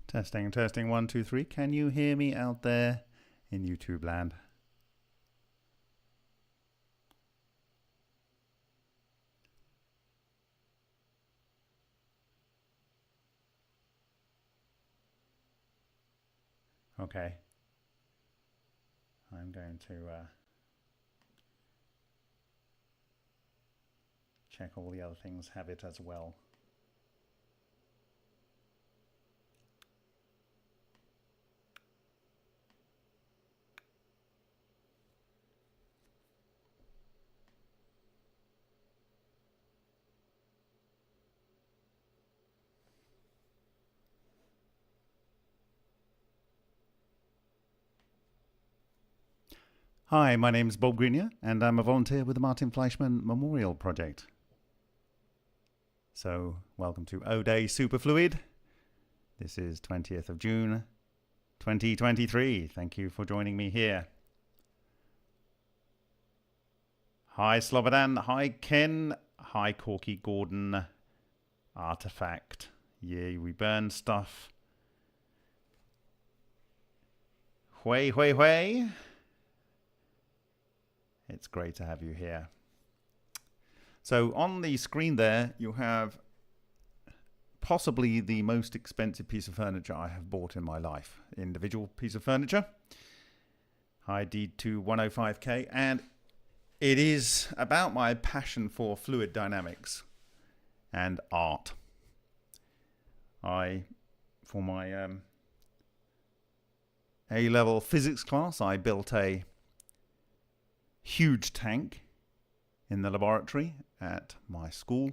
Testing, testing, 1, 2, 3. Can you hear me out there in YouTube land? Okay. I'm going to check all the other things have it as well. Hi, my name is Bob Greenyer, and I'm a volunteer with the Martin Fleischmann Memorial Project. So, welcome to O-Day Superfluid. This is 20th of June, 2023. Thank you for joining me here. Hi, Slobodan. Hi, Ken. Hi, Corky Gordon. Artifact. Yeah, we burn stuff. Hui, hui, hui. It's great to have you here. So on the screen there, you have possibly the most expensive piece of furniture I have bought in my life. Individual piece of furniture. ID to 105k. And it is about my passion for fluid dynamics and art. For my A-level physics class, I built a huge tank in the laboratory at my school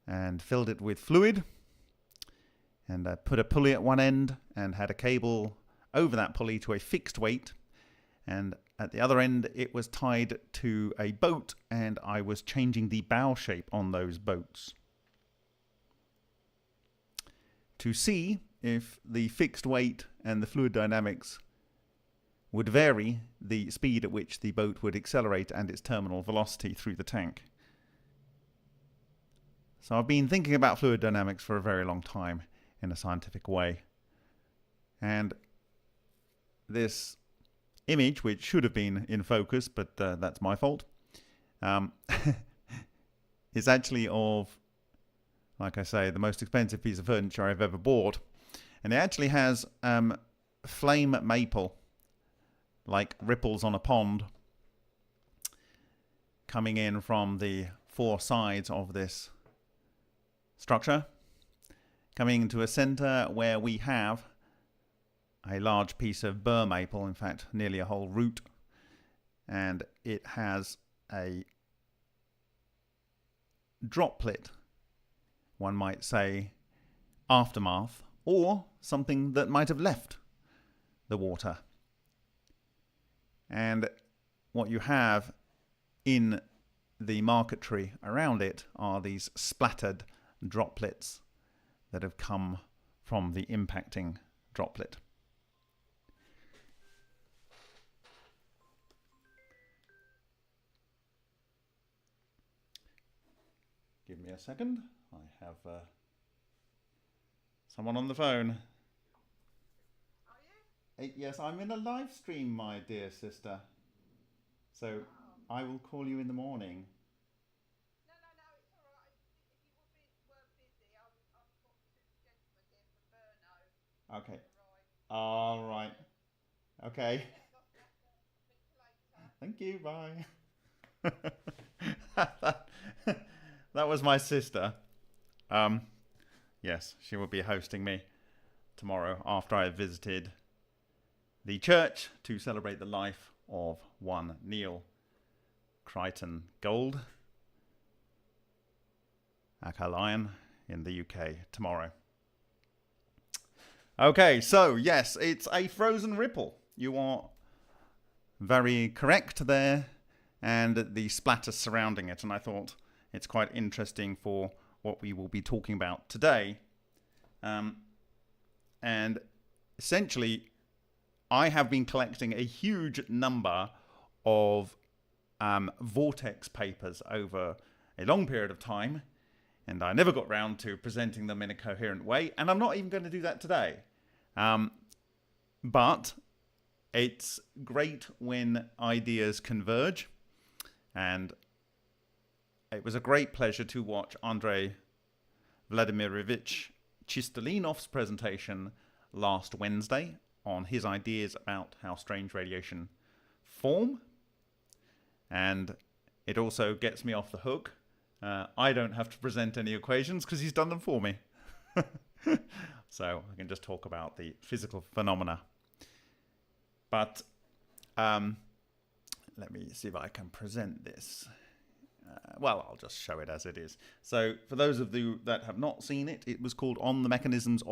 and filled it with fluid, and I put a pulley at one end and had a cable over that pulley to a fixed weight, and at the other end it was tied to a boat, and I was changing the bow shape on those boats to see if the fixed weight and the fluid dynamics would vary the speed at which the boat would accelerate and its terminal velocity through the tank. So I've been thinking about fluid dynamics for a very long time in a scientific way. And this image, which should have been in focus, but that's my fault, is actually of, like I say, the most expensive piece of furniture I've ever bought. And it actually has flame maple, like ripples on a pond, coming in from the four sides of this structure, coming into a center where we have a large piece of burr maple, in fact nearly a whole root, and it has a droplet, one might say, aftermath, or something that might have left the water. And what you have in the marquetry around it are these splattered droplets that have come from the impacting droplet. Give me a second. I have someone on the phone. Yes, I'm in a live stream, my dear sister. So I will call you in the morning. No, it's all right. If you were busy, I've got two gentlemen here from Brno. Okay. All right. Okay. Thank you. Bye. That was my sister. Yes, she will be hosting me tomorrow after I have visited the church to celebrate the life of one Neil Crichton Gold, Acc in the UK tomorrow. Okay, so yes, it's a frozen ripple. You are very correct there, and the splatter surrounding it. And I thought it's quite interesting for what we will be talking about today. And essentially, I have been collecting a huge number of vortex papers over a long period of time, and I never got round to presenting them in a coherent way, and I'm not even going to do that today. But it's great when ideas converge, and it was a great pleasure to watch Andrei Vladimirovich Chistolinov's presentation last Wednesday on his ideas about how strange radiation form, and it also gets me off the hook. I don't have to present any equations because he's done them for me. So I can just talk about the physical phenomena. But let me see if I can present this. Well, I'll just show it as it is. So for those of you that have not seen it, it was called On the Mechanisms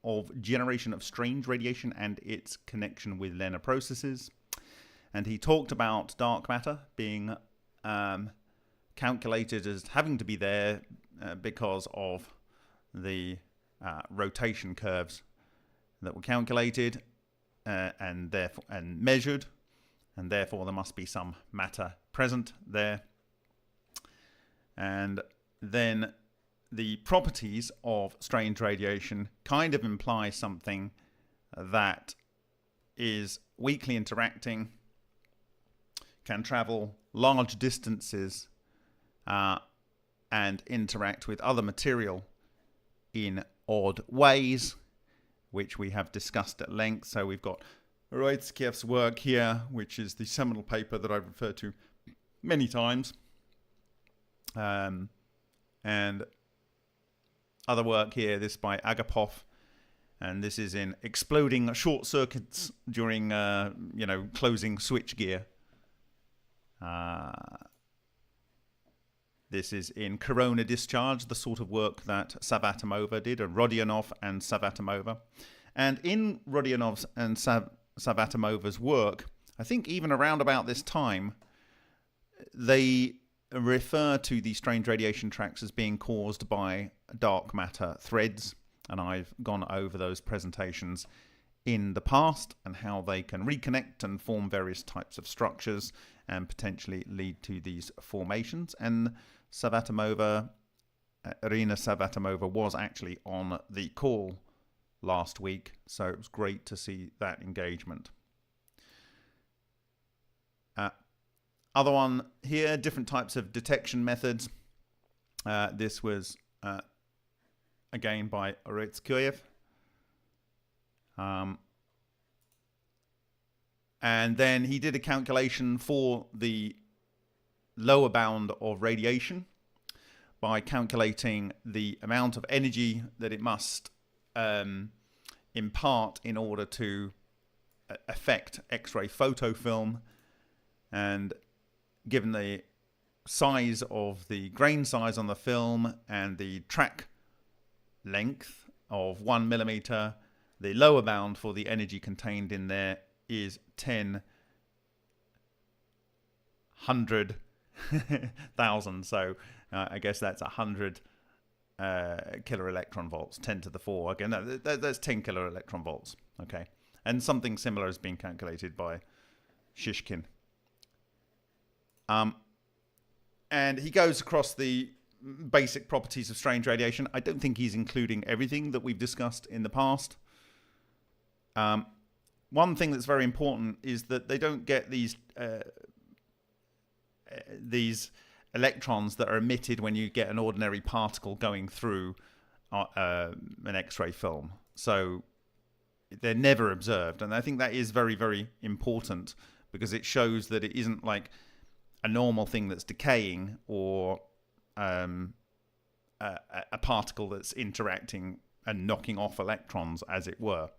of Generation of Strange Radiation and its Connection with Linear Processes. And he talked about dark matter being calculated as having to be there because of the rotation curves that were calculated and measured, and therefore there must be some matter present there. And then the properties of strange radiation kind of imply something that is weakly interacting, can travel large distances, and interact with other material in odd ways, which we have discussed at length. So we've got Roitskiev's work here, which is the seminal paper that I've referred to many times, and other work here, this by Agapov, and this is in exploding short circuits during closing switchgear. This is in corona discharge, the sort of work that Savatomova did, Rodionov and Savatomova. And in Rodionov's and Savatomova's work, I think even around about this time, they refer to the strange radiation tracks as being caused by dark matter threads. And I've gone over those presentations in the past and how they can reconnect and form various types of structures and potentially lead to these formations. And Savatomova, Irina Savatomova, was actually on the call last week, so it was great to see that engagement. Other one here, different types of detection methods. This was again by Orezkiev. And then he did a calculation for the lower bound of radiation by calculating the amount of energy that it must impart in order to affect X-ray photofilm. And given the size of the grain size on the film and the track length of 1 millimeter, the lower bound for the energy contained in there is 10,000. So I guess that's 100 kilo electron volts, 10 to the 4. Again, that's 10 kilo electron volts. Okay, and something similar is being calculated by Shishkin. And he goes across the basic properties of strange radiation. I don't think he's including everything that we've discussed in the past. One thing that's very important is that they don't get these electrons that are emitted when you get an ordinary particle going through an X-ray film. So they're never observed. And I think that is very, very important because it shows that it isn't like a normal thing that's decaying or a particle that's interacting and knocking off electrons, as it were.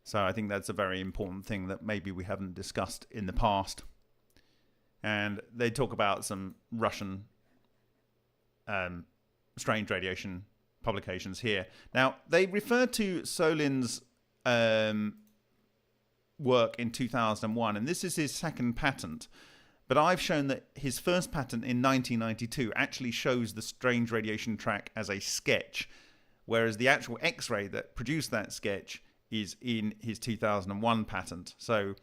So I think that's a very important thing that maybe we haven't discussed in the past. And they talk about some Russian strange radiation publications here. Now, they refer to Solin's work in 2001, and this is his second patent. But I've shown that his first patent in 1992 actually shows the strange radiation track as a sketch, whereas the actual X-ray that produced that sketch is in his 2001 patent. So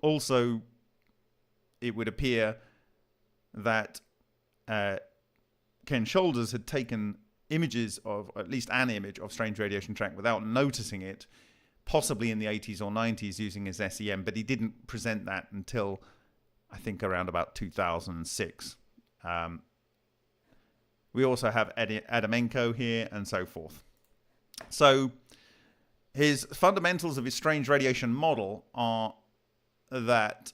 also it would appear that Ken Shoulders had taken images of, at least an image of strange radiation track without noticing it, possibly in the 80s or 90s using his SEM, but he didn't present that until I think around about 2006. We also have Adamenko here and so forth. So his fundamentals of his strange radiation model are that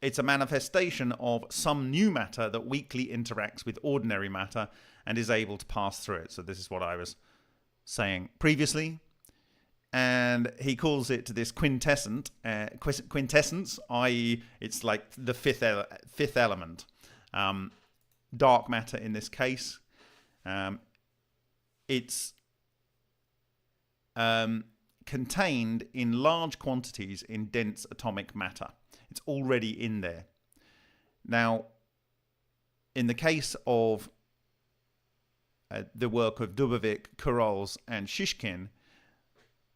it's a manifestation of some new matter that weakly interacts with ordinary matter and is able to pass through it. So this is what I was saying previously. And he calls it this quintessence, i.e. it's like the fifth element. Dark matter in this case. It's contained in large quantities in dense atomic matter. It's already in there. Now, in the case of the work of Dubovik, Kurols, and Shishkin,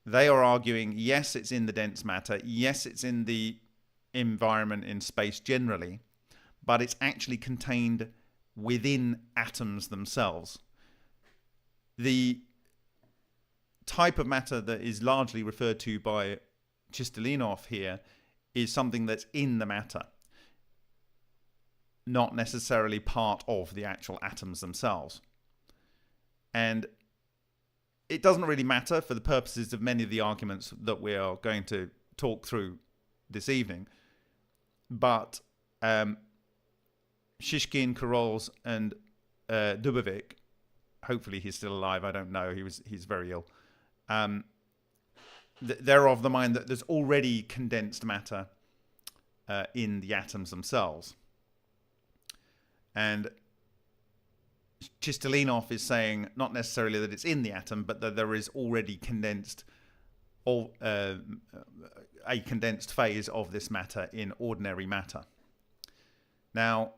they are arguing, yes, it's in the dense matter, yes, it's in the environment in space generally, but it's actually contained within atoms themselves. The type of matter that is largely referred to by Chistolinov here is something that's in the matter, not necessarily part of the actual atoms themselves. And it doesn't really matter for the purposes of many of the arguments that we are going to talk through this evening. But Shishkin, Kurols, and Dubovik, hopefully he's still alive, I don't know, he's very ill. They're of the mind that there's already condensed matter in the atoms themselves. And Chistolinov is saying not necessarily that it's in the atom, but that there is already condensed, a condensed phase of this matter in ordinary matter. Now,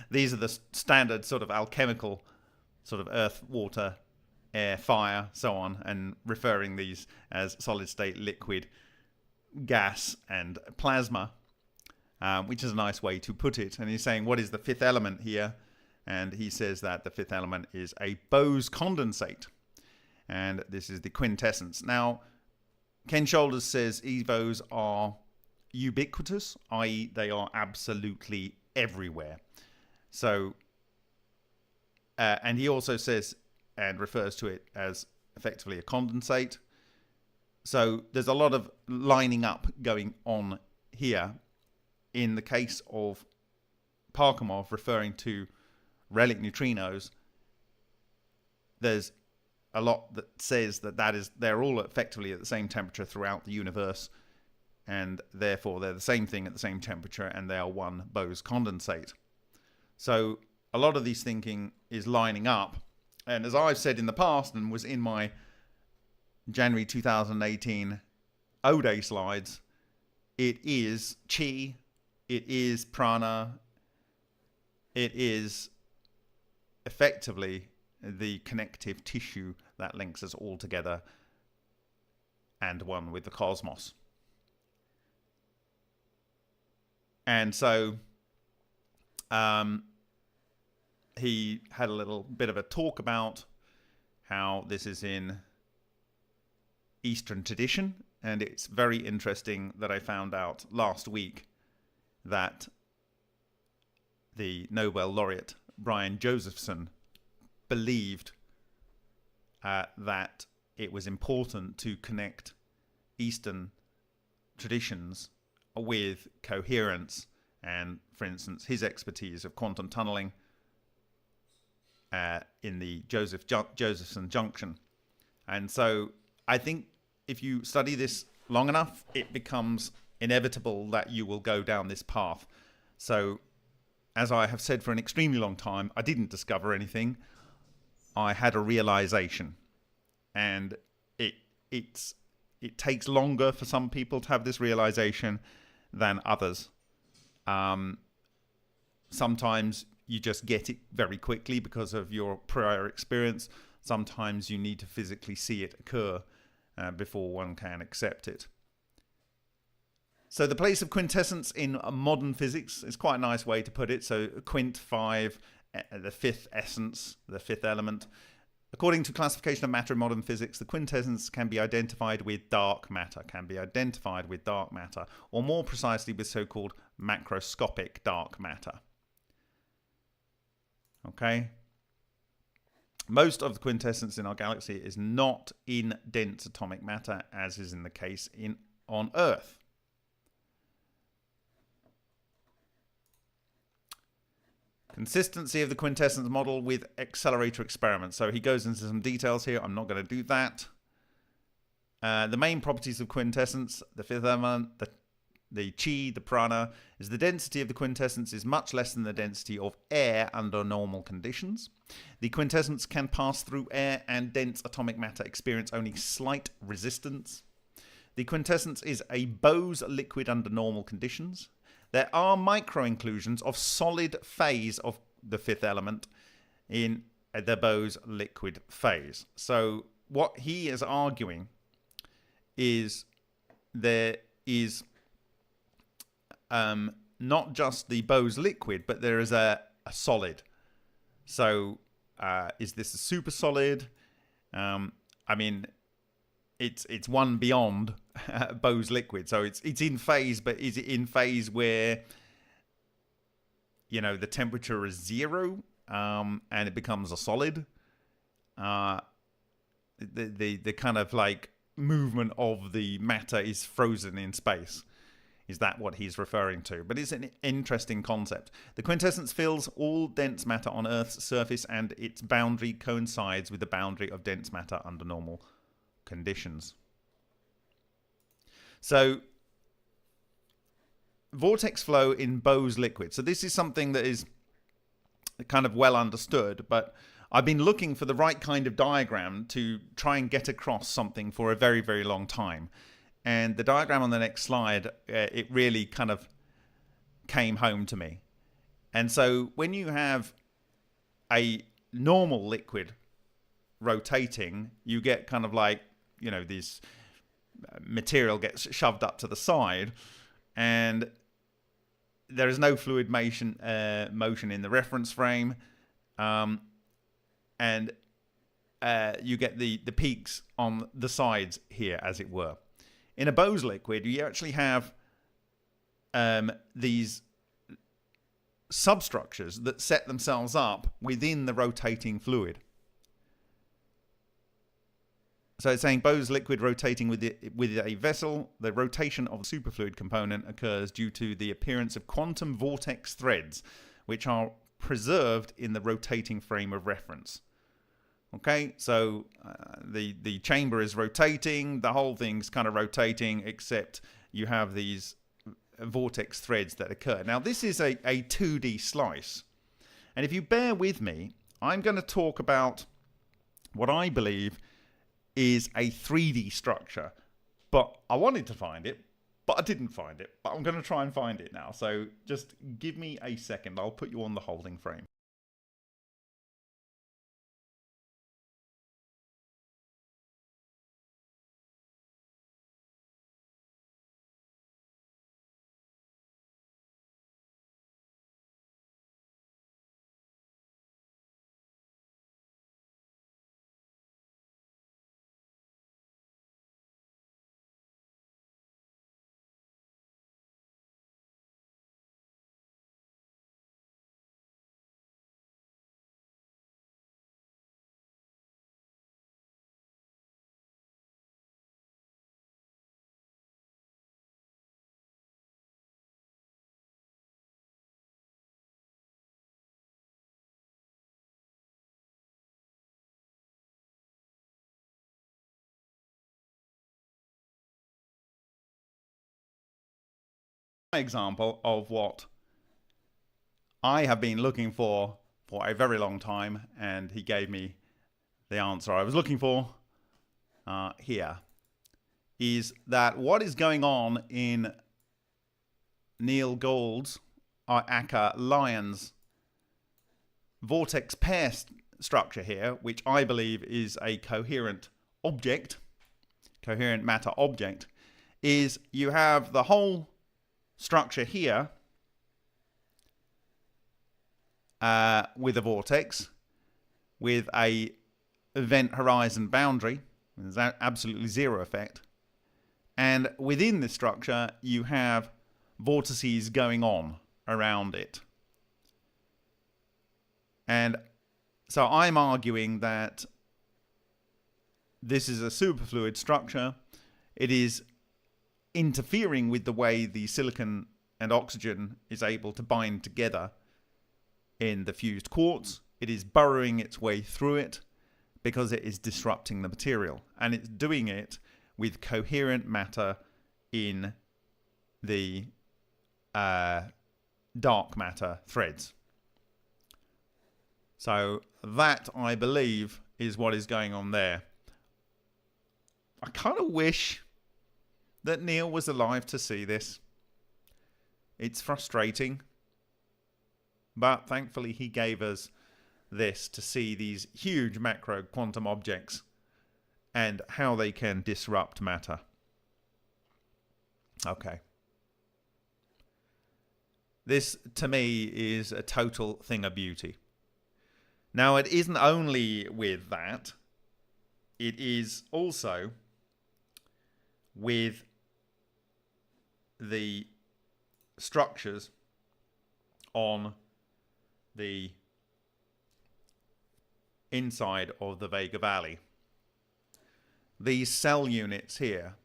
these are the standard sort of alchemical, sort of earth, water, air, fire, so on, and referring these as solid state, liquid, gas, and plasma, which is a nice way to put it. And he's saying, what is the fifth element here? And he says that the fifth element is a Bose condensate. And this is the quintessence. Now, Ken Shoulders says EVOs are ubiquitous, i.e. they are absolutely everywhere. So, and he also says and refers to it as effectively a condensate. So there's a lot of lining up going on here. In the case of Parkhomov referring to relic neutrinos, there's a lot that says that they're all effectively at the same temperature throughout the universe, and therefore they're the same thing at the same temperature, and they are one Bose condensate. So a lot of these thinking is lining up, and as I've said in the past and was in my January 2018 O-Day slides, it is chi, it is prana, it is effectively the connective tissue that links us all together and one with the cosmos. And so he had a little bit of a talk about how this is in Eastern tradition, and it's very interesting that I found out last week that the Nobel laureate Brian Josephson believed that it was important to connect Eastern traditions with coherence, and for instance his expertise of quantum tunneling in the Josephson junction. And so I think if you study this long enough, it becomes inevitable that you will go down this path. So as I have said for an extremely long time, I didn't discover anything. I had a realization, and it takes longer for some people to have this realization than others. Sometimes you just get it very quickly because of your prior experience. Sometimes you need to physically see it occur before one can accept it. So the place of quintessence in modern physics is quite a nice way to put it. So quint 5, the fifth essence, the fifth element. According to classification of matter in modern physics, the quintessence can be identified with dark matter, or more precisely with so-called macroscopic dark matter. Okay? Most of the quintessence in our galaxy is not in dense atomic matter, as is in the case on Earth. Consistency of the quintessence model with accelerator experiments. So he goes into some details here. I'm not going to do that. The main properties of quintessence, the fifth element, the chi, the prana, is the density of the quintessence is much less than the density of air under normal conditions. The quintessence can pass through air, and dense atomic matter experience only slight resistance. The quintessence is a Bose liquid under normal conditions. There are micro-inclusions of solid phase of the fifth element in the Bose liquid phase. So what he is arguing is there is not just the Bose liquid, but there is a solid. So is this a super solid? I mean, it's one beyond Bose liquid, so it's in phase, but is it in phase where, you know, the temperature is 0 and it becomes a solid? The kind of like movement of the matter is frozen in space. Is that what he's referring to? But it's an interesting concept. The quintessence fills all dense matter on Earth's surface, and its boundary coincides with the boundary of dense matter under normal conditions. So vortex flow in Bose liquid. So this is something that is kind of well understood, but I've been looking for the right kind of diagram to try and get across something for a very, very long time. And the diagram on the next slide, it really kind of came home to me. And so when you have a normal liquid rotating, you get kind of like, you know, this material gets shoved up to the side, and there is no fluid motion in the reference frame, and you get the peaks on the sides here, as it were. In a Bose liquid, you actually have these substructures that set themselves up within the rotating fluid. So it's saying Bose liquid rotating with a vessel, the rotation of the superfluid component occurs due to the appearance of quantum vortex threads, which are preserved in the rotating frame of reference. Okay, so the chamber is rotating, the whole thing's kind of rotating, except you have these vortex threads that occur. Now, this is a 2D slice. And if you bear with me, I'm going to talk about what I believe is a 3D structure. But I wanted to find it, but I didn't find it. But I'm going to try and find it now. So just give me a second. I'll put you on the holding frame. Example of what I have been looking for a very long time, and he gave me the answer I was looking for here, is that what is going on in Neil Gould's Acc Lyon's vortex pair structure here, which I believe is a coherent object, coherent matter object, is you have the whole structure here with a vortex, with a event horizon boundary. There's absolutely zero effect. And within this structure, you have vortices going on around it. And so I'm arguing that this is a superfluid structure. It is interfering with the way the silicon and oxygen is able to bind together in the fused quartz. It is burrowing its way through it because it is disrupting the material. And it's doing it with coherent matter in the dark matter threads. So that, I believe, is what is going on there. I kind of wish that Neil was alive to see this. It's frustrating. But thankfully he gave us this to see these huge macro quantum objects and how they can disrupt matter. Okay. This, to me, is a total thing of beauty. Now, it isn't only with that. It is also with the structures on the inside of the Vega Valley. These cell units here,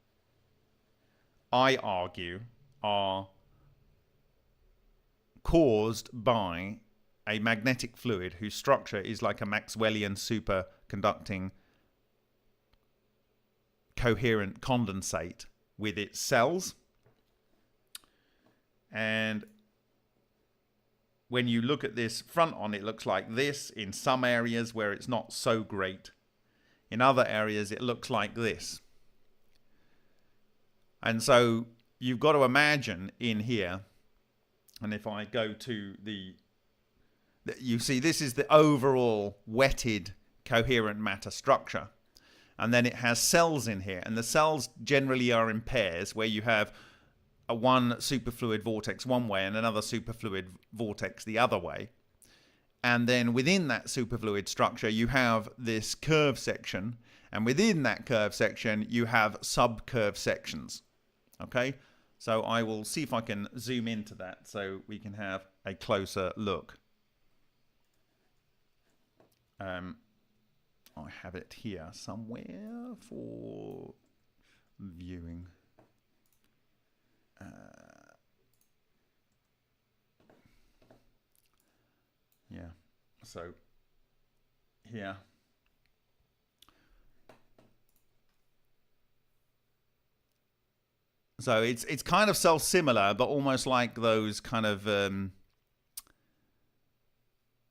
I argue, are caused by a magnetic fluid whose structure is like a Maxwellian superconducting coherent condensate with its cells. And when you look at this front on, it looks like this in some areas where it's not so great. In other areas, it looks like this. And so you've got to imagine in here, and if I go to you see this is the overall wetted coherent matter structure. And then it has cells in here. And the cells generally are in pairs where you have one superfluid vortex one way and another superfluid vortex the other way. And then within that superfluid structure, you have this curve section. And within that curve section, you have subcurve sections. Okay? So I will see if I can zoom into that so we can have a closer look. I have it here somewhere for viewing. Yeah, so here. So it's kind of self-similar, but almost like those kind of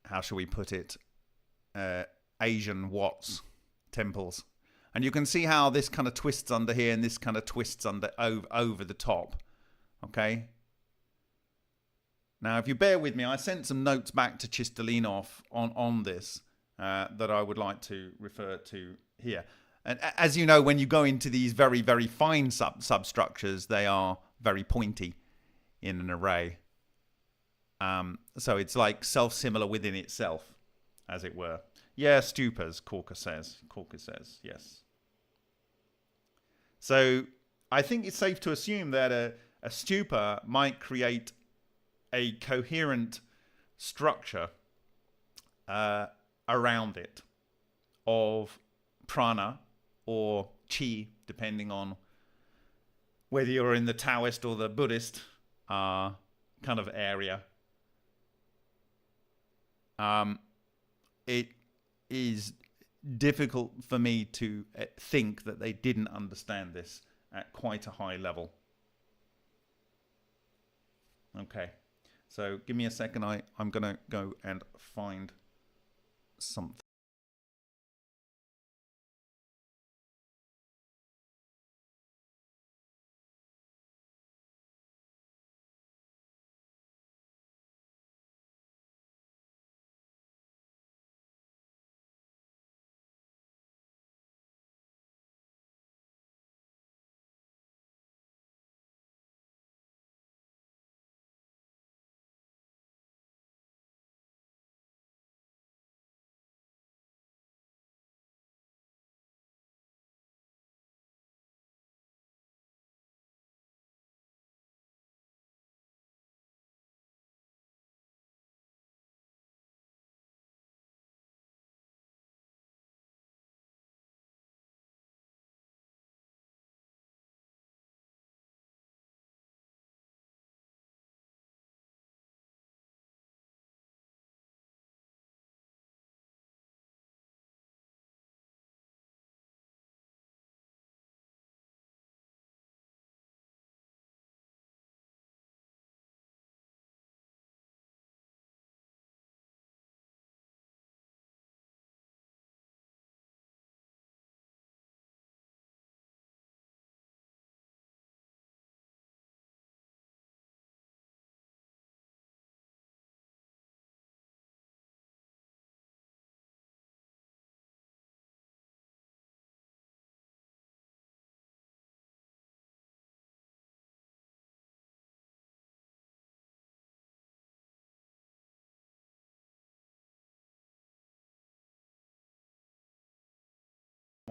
how shall we put it? Asian Watts temples. And you can see how this kind of twists under here and this kind of twists under over the top. Okay. Now, if you bear with me, I sent some notes back to Chistolinov on this that I would like to refer to here. And as you know, when you go into these very, very fine substructures, they are very pointy in an array. So it's like self-similar within itself, as it were. Yeah, stupas, Corker says. Corker says, yes. So I think it's safe to assume that a stupa might create a coherent structure around it of prana or chi, depending on whether you're in the Taoist or the Buddhist kind of area. It is difficult for me to think that they didn't understand this at quite a high level. Okay, so give me a second. I'm going to go and find something.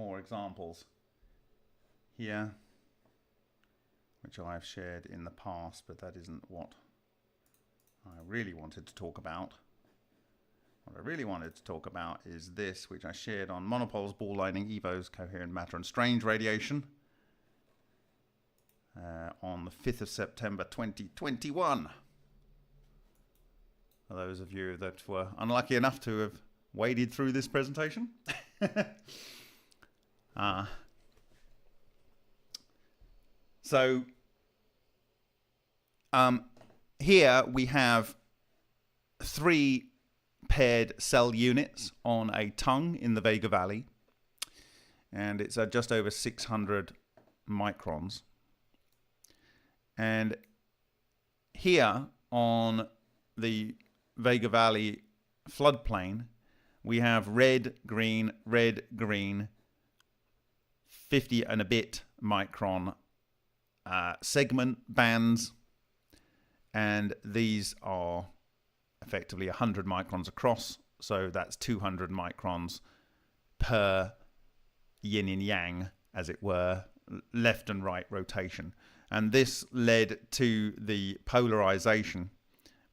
more examples here, which I've shared in the past, but that isn't what I really wanted to talk about. What I really wanted to talk about is this, which I shared on Monopol's ball lightning, EVO's coherent matter and strange radiation on the 5th of September 2021. For those of you that were unlucky enough to have waded through this presentation. So here we have 3 paired cell units on a tongue in the Vega Valley, and it's at just over 600 microns. And here on the Vega Valley floodplain, we have red, green, 50 and a bit micron segment bands, and these are effectively 100 microns across, so that's 200 microns per yin and yang, as it were, left and right rotation. And this led to the polarization,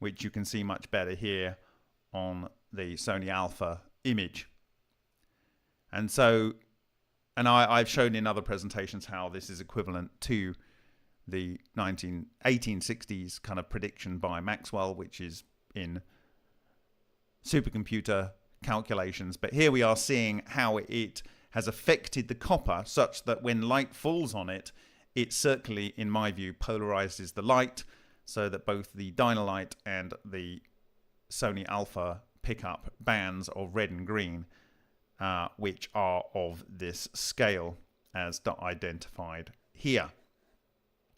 which you can see much better here on the Sony Alpha image. And so, and I've shown in other presentations how this is equivalent to the 1860s kind of prediction by Maxwell, which is in supercomputer calculations. But here we are seeing how it has affected the copper such that when light falls on it, it certainly, in my view, polarizes the light so that both the Dynalite and the Sony Alpha pick up bands of red and green, which are of this scale as identified here.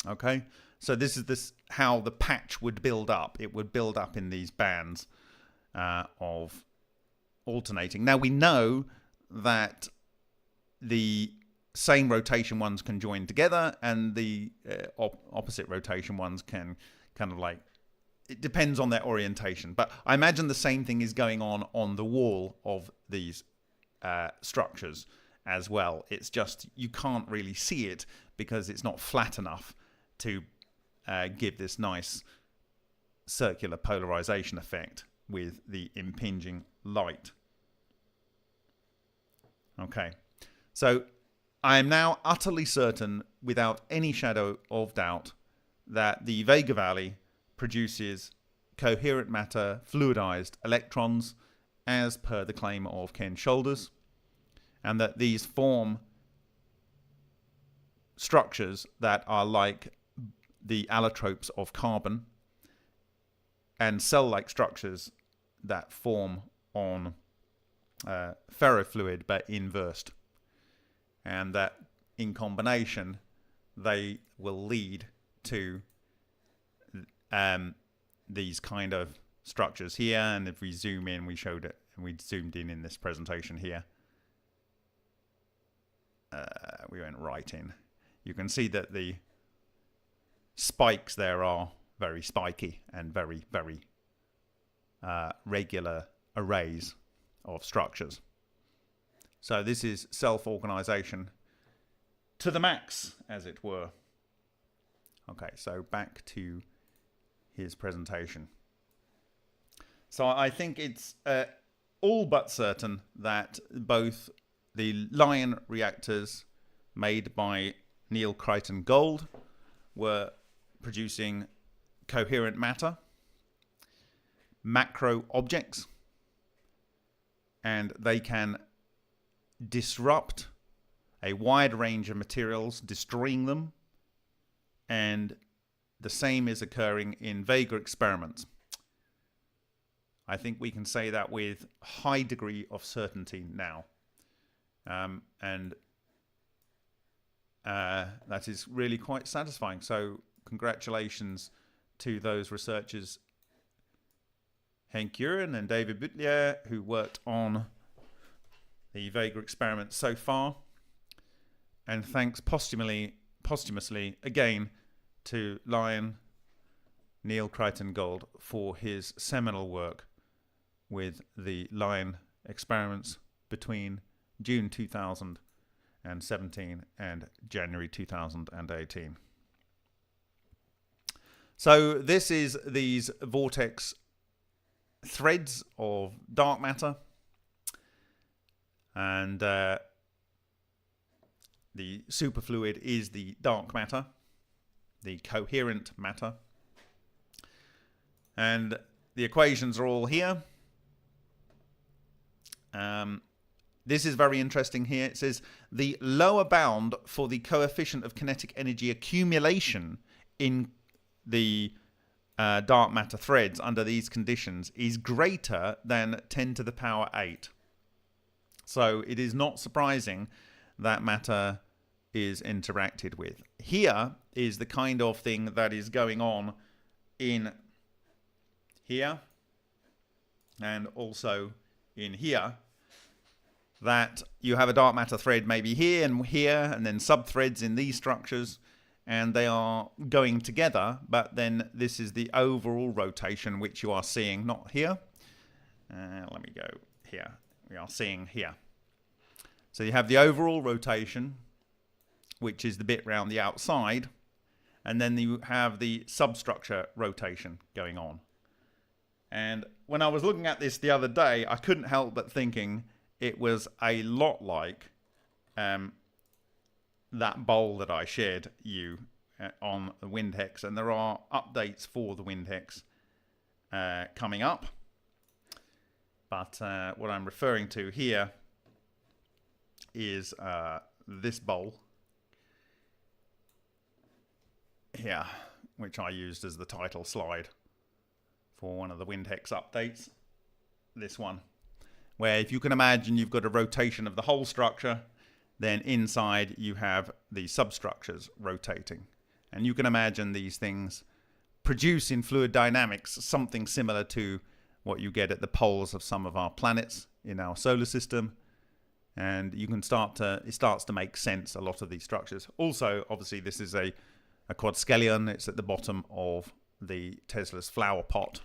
Okay, so this is how the patch would build up. It would build up in these bands of alternating. Now we know that the same rotation ones can join together, and the opposite rotation ones can kind of like, it depends on their orientation. But I imagine the same thing is going on the wall of these structures as well. It's just you can't really see it because it's not flat enough to give this nice circular polarization effect with the impinging light. Okay, so I am now utterly certain, without any shadow of doubt, that the Vega Valley produces coherent matter fluidized electrons as per the claim of Ken Shoulders, and that these form structures that are like the allotropes of carbon and cell-like structures that form on ferrofluid but inversed, and that in combination they will lead to these kind of structures here. And if we zoom in, we showed it, and we zoomed in this presentation here. We went right in. You can see that the spikes there are very spiky and very, very regular arrays of structures. So this is self-organization to the max, as it were. Okay, so back to his presentation. So I think it's all but certain that both the Lion reactors made by Neil Crichton Gold were producing coherent matter, macro objects, and they can disrupt a wide range of materials, destroying them, and the same is occurring in Vega experiments. I think we can say that with high degree of certainty now. And that is really quite satisfying. So congratulations to those researchers, Henk Uren and David Butlier, who worked on the Vega experiment so far. And thanks posthumously again to Lion Neil Crichton Gold for his seminal work with the Lion experiments between June 2000 and 17 and January 2018. So this is these vortex threads of dark matter, and the superfluid is the dark matter, the coherent matter, and the equations are all here. This is very interesting here. It says the lower bound for the coefficient of kinetic energy accumulation in the dark matter threads under these conditions is greater than 10 to the power 8. So it is not surprising that matter is interacted with. Here is the kind of thing that is going on in here and also in here, that you have a dark matter thread maybe here, and then sub-threads in these structures, and they are going together, but then this is the overall rotation which you are seeing, not here. Let me go here. We are seeing here. So you have the overall rotation, which is the bit round the outside, and then you have the substructure rotation going on. And when I was looking at this the other day, I couldn't help but thinking it was a lot like that bowl that I shared you on the wind hex, and there are updates for the wind hex coming up. But what I'm referring to here is this bowl here, which I used as the title slide for one of the wind hex updates. This one, where if you can imagine you've got a rotation of the whole structure, then inside you have the substructures rotating. And you can imagine these things produce in fluid dynamics something similar to what you get at the poles of some of our planets in our solar system. And you can it starts to make sense, a lot of these structures. Also, obviously, this is a quadskeleton. It's at the bottom of the Tesla's flower pot.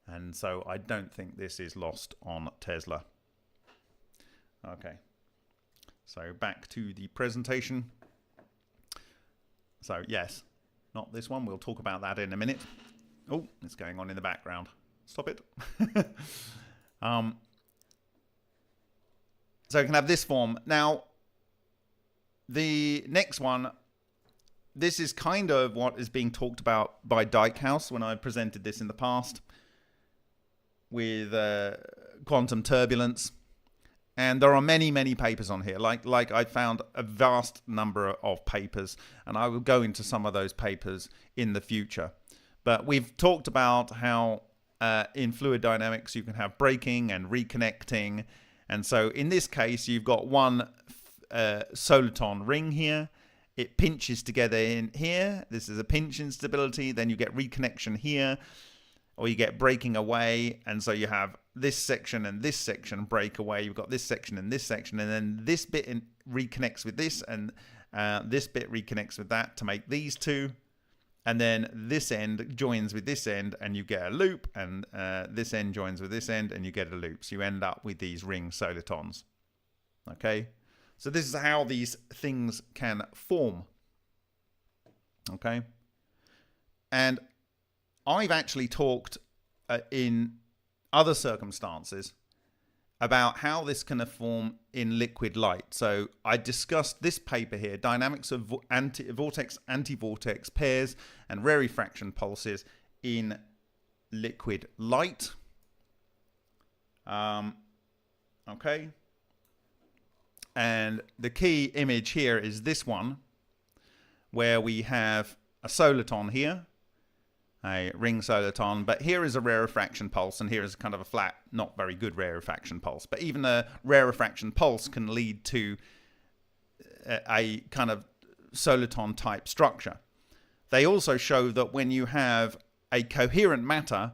And so I don't think this is lost on Tesla. Okay. So back to the presentation. So yes, not this one. We'll talk about that in a minute. Oh, it's going on in the background. Stop it. So you can have this form. Now, the next one, this is kind of what is being talked about by Dykhouse when I presented this in the past with quantum turbulence. And there are many, many papers on here. Like I found a vast number of papers, and I will go into some of those papers in the future. But we've talked about how in fluid dynamics you can have breaking and reconnecting. And so in this case, you've got one soliton ring here. It pinches together in here. This is a pinch instability. Then you get reconnection here, or you get breaking away. And so you have this section and this section break away. You've got this section and then this bit reconnects with this, and this bit reconnects with that to make these two. And then this end joins with this end, and you get a loop, and this end joins with this end, and you get a loop. So you end up with these ring solitons. Okay? So this is how these things can form. Okay? And I've actually talked in other circumstances about how this can form in liquid light. So I discussed this paper here, Dynamics of Vortex, Anti-Vortex Pairs and Rarefaction Pulses in Liquid Light. Okay. And the key image here is this one, where we have a soliton here, a ring soliton, but here is a rarefaction pulse, and here is kind of a flat, not very good rarefaction pulse. But even a rarefaction pulse can lead to a kind of soliton type structure. They also show that when you have a coherent matter,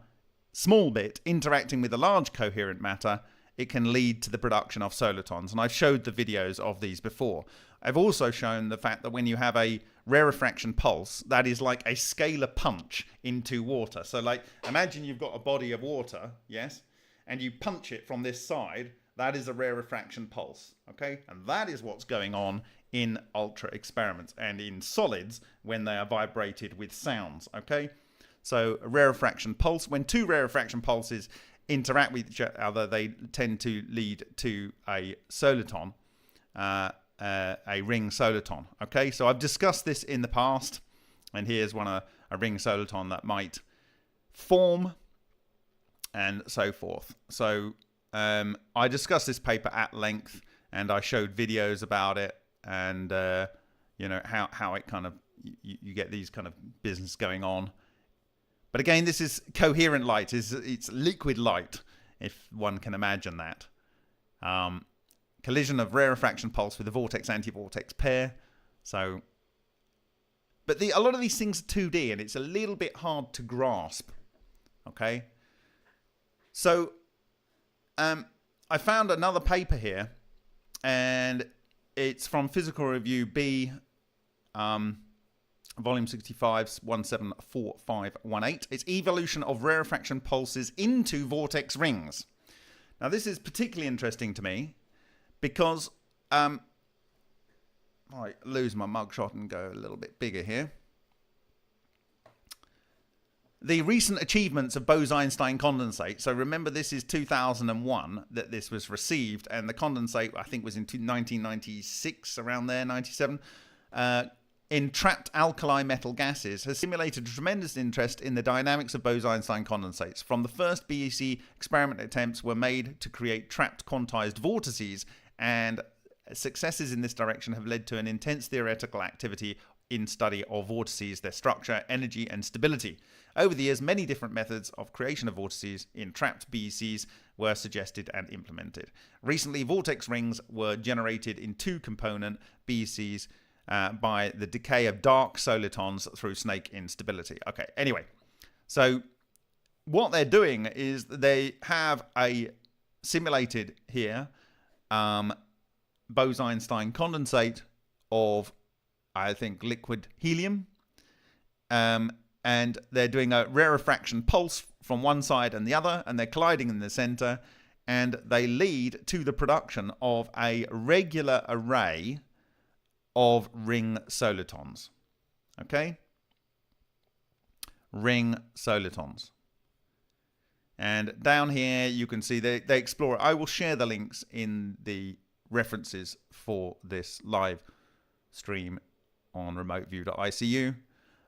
small bit, interacting with a large coherent matter, it can lead to the production of solitons. And I've showed the videos of these before. I've also shown the fact that when you have a rarefaction pulse, that is like a scalar punch into water. So like, imagine you've got a body of water, yes, and you punch it from this side, That is a rare refraction pulse, okay? And that is what's going on in ultra experiments and in solids when they are vibrated with sounds, okay? So a rare refraction pulse, when two rare refraction pulses interact with each other, they tend to lead to a soliton, a ring soliton, okay? So I've discussed this in the past, and here's a ring soliton that might form and so forth. So I discussed this paper at length, and I showed videos about it, and you know how it kind of you get these kind of business going on. But again, this is coherent light. It's liquid light, if one can imagine that. Collision of rare refraction pulse with a vortex-anti-vortex pair. So, but a lot of these things are 2D, and it's a little bit hard to grasp. Okay. So, I found another paper here, and it's from Physical Review B, volume 65, 174518. It's evolution of rarefaction pulses into vortex rings. Now, this is particularly interesting to me because I lose my mugshot and go a little bit bigger here. The recent achievements of Bose-Einstein condensate. So remember, this is 2001 that this was received, and the condensate, I think, was in 1996, around there, 97. In trapped alkali metal gases, has stimulated tremendous interest in the dynamics of Bose-Einstein condensates. From the first BEC experiment attempts were made to create trapped quantized vortices, and successes in this direction have led to an intense theoretical activity in study of vortices, their structure, energy, and stability. Over the years, many different methods of creation of vortices in trapped BECs were suggested and implemented. Recently, vortex rings were generated in two-component BECs by the decay of dark solitons through snake instability. Okay, anyway, so what they're doing is they have a simulated here Bose-Einstein condensate of, I think, liquid helium, and they're doing a rarefaction pulse from one side and the other, and they're colliding in the center, and they lead to the production of a regular array of ring solitons. Okay? Ring solitons. And down here you can see they explore it. I will share the links in the references for this live stream on remoteview.icu.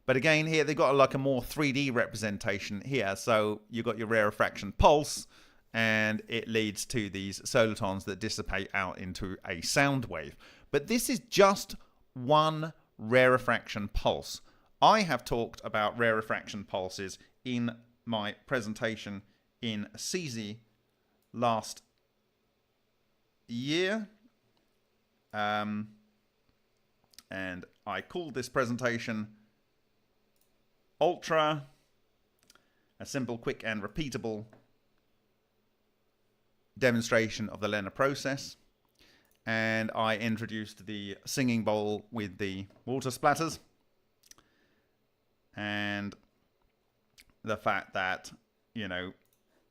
But again, here they've got like a more 3D representation here. So you've got your rarefaction pulse, and it leads to these solitons that dissipate out into a sound wave. But this is just one rarefaction pulse. I have talked about rarefaction pulses in my presentation in C.I.C last year. And I called this presentation Ultra, a simple, quick, and repeatable demonstration of the Lena process. And I introduced the singing bowl with the water splatters, and the fact that, you know,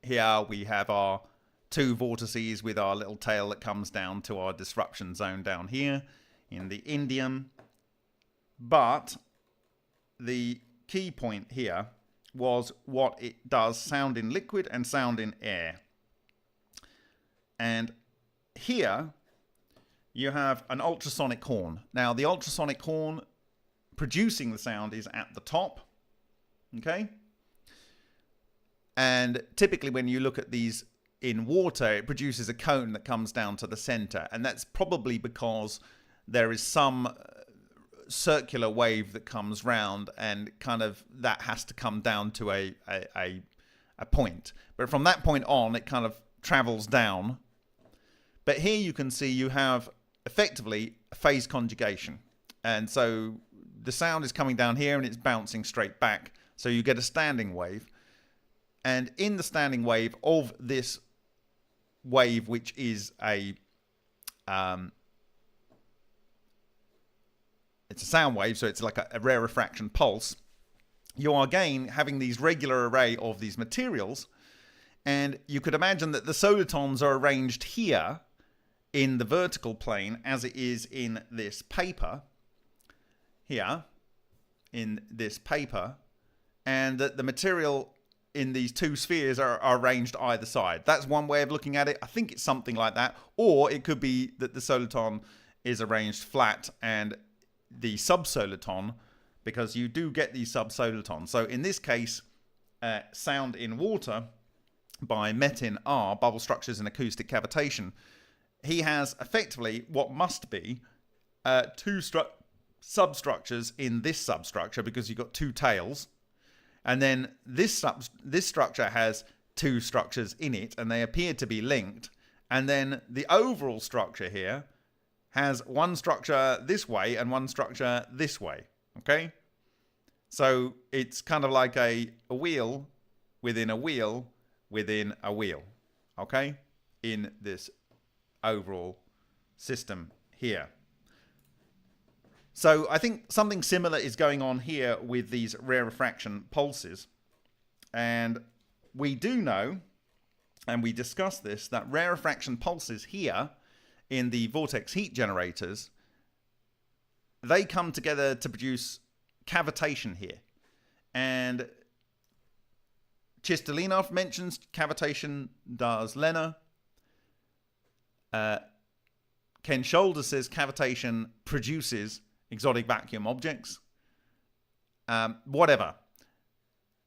here we have our two vortices with our little tail that comes down to our disruption zone down here in the indium. But the key point here was what it does sound in liquid and sound in air. And here you have an ultrasonic horn. Now, the ultrasonic horn producing the sound is at the top, okay? And typically when you look at these in water, it produces a cone that comes down to the center. And that's probably because there is some circular wave that comes round, and kind of that has to come down to a point. But from that point on, it kind of travels down. But here you can see you have effectively a phase conjugation. And so the sound is coming down here and it's bouncing straight back. So you get a standing wave. And in the standing wave of this wave, which is a it's a sound wave, so it's like a rarefaction pulse, you are again having these regular array of these materials, And you could imagine that the solitons are arranged here in the vertical plane as it is in this paper, here, in this paper, and that the material in these two spheres are arranged either side. That's one way of looking at it. I think it's something like that. Or it could be that the soliton is arranged flat and the subsoliton, because you do get these subsolitons. So in this case, Sound in Water by Metin R, Bubble Structures and Acoustic Cavitation, he has effectively what must be two substructures in this substructure, because you've got two tails. And then this structure has two structures in it, and they appear to be linked. And then the overall structure here has one structure this way and one structure this way. Okay? So it's kind of like a wheel within a wheel within a wheel. Okay? In this overall system here. So I think something similar is going on here with these rarefaction pulses. And we do know, and we discussed this, that rarefaction pulses here in the vortex heat generators, they come together to produce cavitation here. And Chistolinov mentions cavitation does Lena. Ken Shoulder says cavitation produces exotic vacuum objects. Whatever.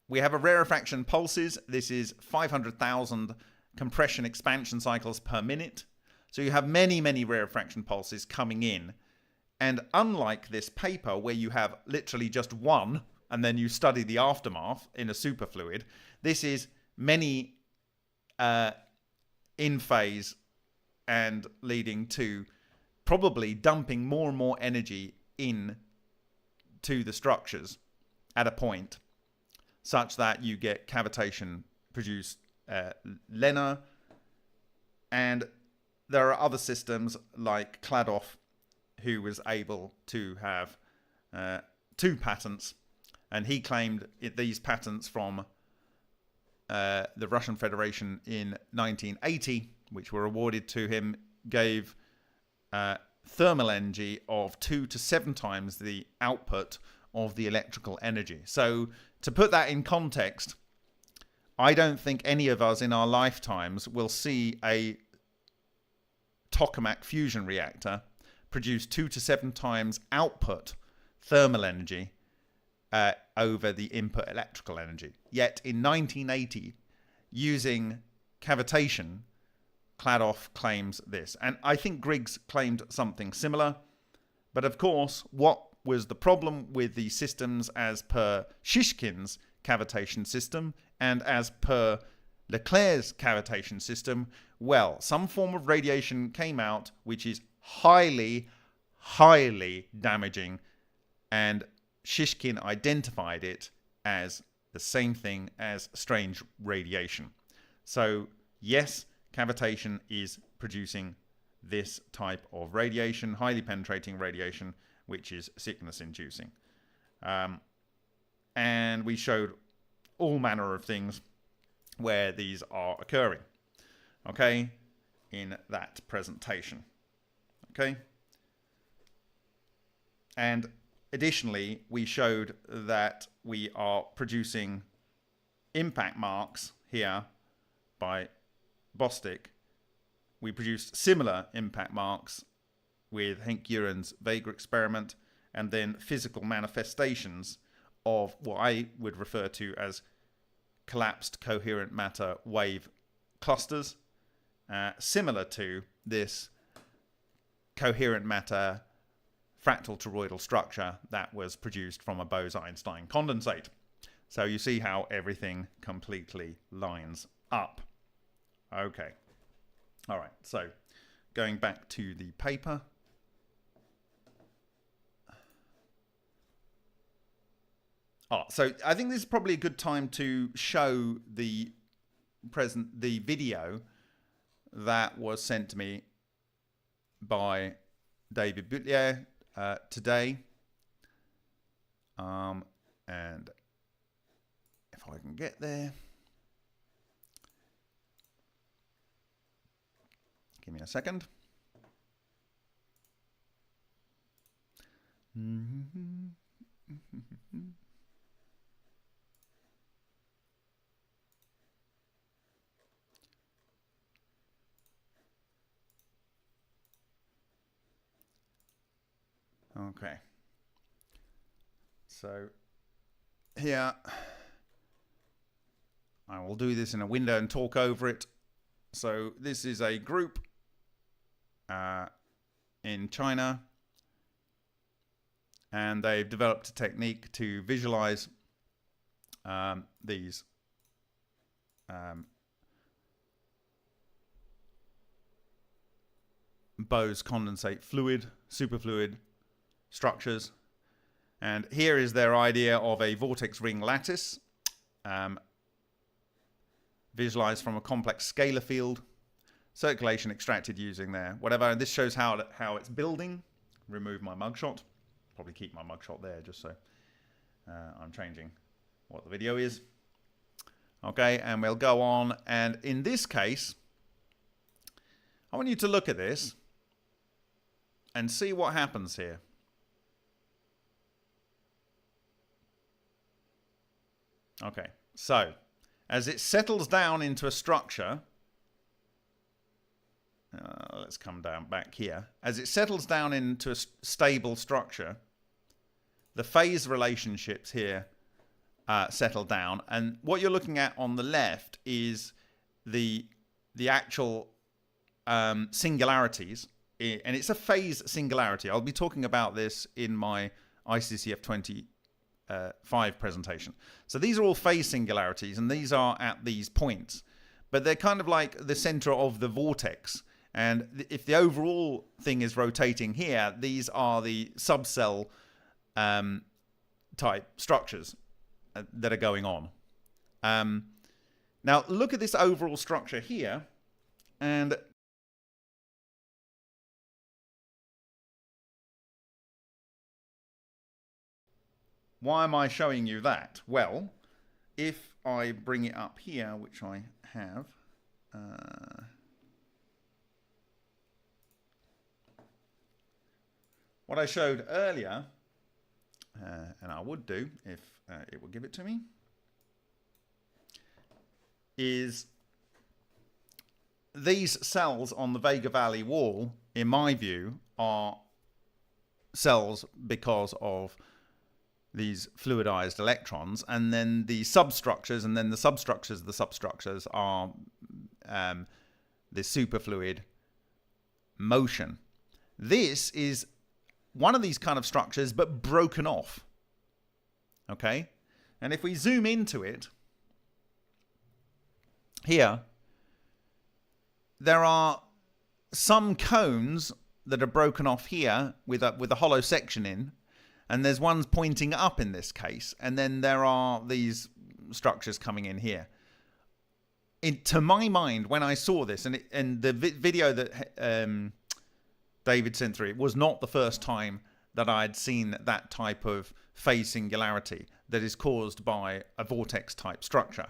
We have a rarefaction pulses. This is 500,000 compression expansion cycles per minute. So you have many, many rarefaction pulses coming in. And unlike this paper where you have literally just one and then you study the aftermath in a superfluid, this is many in phase and leading to probably dumping more and more energy in to the structures at a point such that you get cavitation produced Lena. And there are other systems like Kladoff, who was able to have 2 patents, and he claimed these patents from the Russian Federation in 1980, which were awarded to him, gave thermal energy of 2 to 7 times the output of the electrical energy. So to put that in context, I don't think any of us in our lifetimes will see a tokamak fusion reactor produce 2 to 7 times output thermal energy over the input electrical energy. Yet in 1980, using cavitation, Kladoff claims this. And I think Griggs claimed something similar. But of course, what was the problem with the systems as per Shishkin's cavitation system and as per Leclerc's cavitation system? Well, some form of radiation came out which is highly, highly damaging, and Shishkin identified it as the same thing as strange radiation. So yes, cavitation is producing this type of radiation, highly penetrating radiation, which is sickness inducing. And we showed all manner of things where these are occurring, okay, in that presentation, okay. And additionally, we showed that we are producing impact marks here by Bostic. We produced similar impact marks with Henk Uren's Vega experiment, and then physical manifestations of what I would refer to as collapsed coherent matter wave clusters, similar to this coherent matter fractal toroidal structure that was produced from a Bose-Einstein condensate. So you see how everything completely lines up. Okay. All right. So going back to the paper. So I think this is probably a good time to show the video that was sent to me by David Butlier today. And if I can get there. a second. Okay. So here, I will do this in a window and talk over it. So this is a group in China, and they've developed a technique to visualize these Bose condensate fluid, superfluid structures. And here is their idea of a vortex ring lattice, visualized from a complex scalar field, circulation extracted using their whatever. And this shows how it's building. Remove my mugshot. Probably keep my mugshot there just so I'm changing what the video is. Okay, and we'll go on. And in this case, I want you to look at this and see what happens here. Okay, so as it settles down into a structure, let's come down back here. As it settles down into a stable structure, the phase relationships here settle down, and what you're looking at on the left is the actual singularities, and it's a phase singularity. I'll be talking about this in my ICCF 25 presentation. So these are all phase singularities, and these are at these points, but they're kind of like the center of the vortex. And if the overall thing is rotating here, these are the subcell type structures that are going on. Now look at this overall structure here, and why am I showing you that? Well, if I bring it up here, which I have, what I showed earlier, and I would do if it would give it to me, is these cells on the Vega Valley wall, in my view, are cells because of these fluidized electrons, and then the substructures, and then the substructures of the substructures are the superfluid motion. This is one of these kind of structures, but broken off. Okay? And if we zoom into it, here, there are some cones that are broken off here with a hollow section in, and there's ones pointing up in this case, and then there are these structures coming in here. To my mind, when I saw this, and the video that David sent through, it was not the first time that I had seen that type of phase singularity that is caused by a vortex type structure.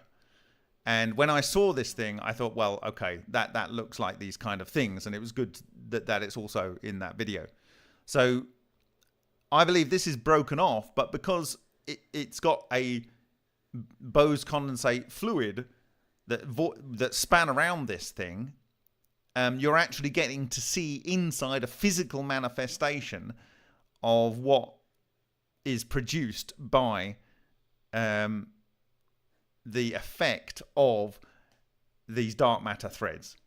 And when I saw this thing, I thought, well, okay, that looks like these kind of things, and it was good that it's also in that video. So I believe this is broken off, but because it's got a Bose condensate fluid that span around this thing, you're actually getting to see inside a physical manifestation of what is produced by the effect of these dark matter threads.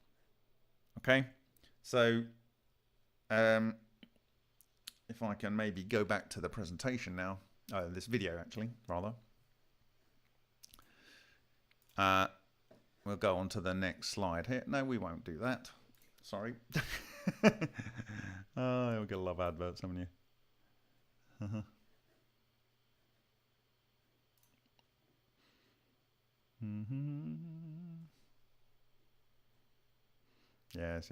Okay, so if I can maybe go back to the presentation now, this video actually, rather. We'll go on to the next slide here. No, we won't do that. Sorry. Oh, you're gonna love adverts, haven't you? Yes.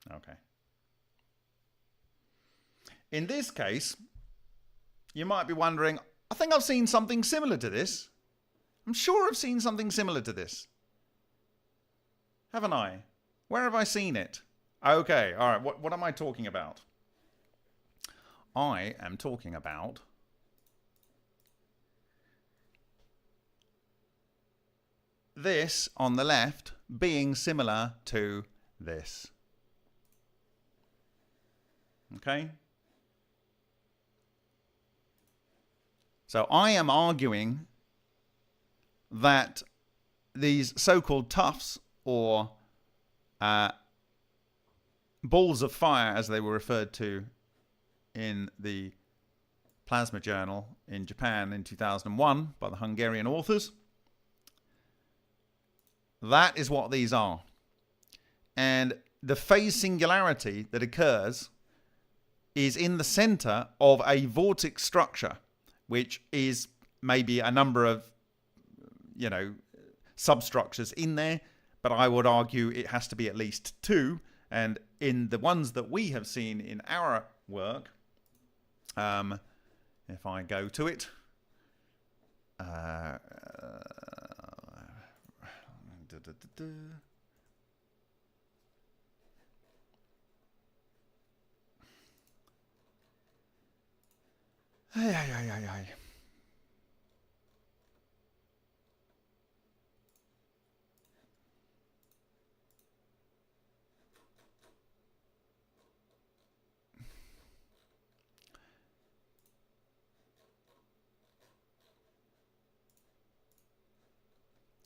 Okay. In this case, you might be wondering, I think I've seen something similar to this. I'm sure I've seen something similar to this. Haven't I? Where have I seen it? Okay, all right. What am I talking about? I am talking about this on the left being similar to this. Okay? So I am arguing that these so-called tufts, or balls of fire as they were referred to in the Plasma Journal in Japan in 2001 by the Hungarian authors, that is what these are. And the phase singularity that occurs is in the center of a vortex structure, which is maybe a number of, substructures in there, but I would argue it has to be at least two. And in the ones that we have seen in our work, if I go to it,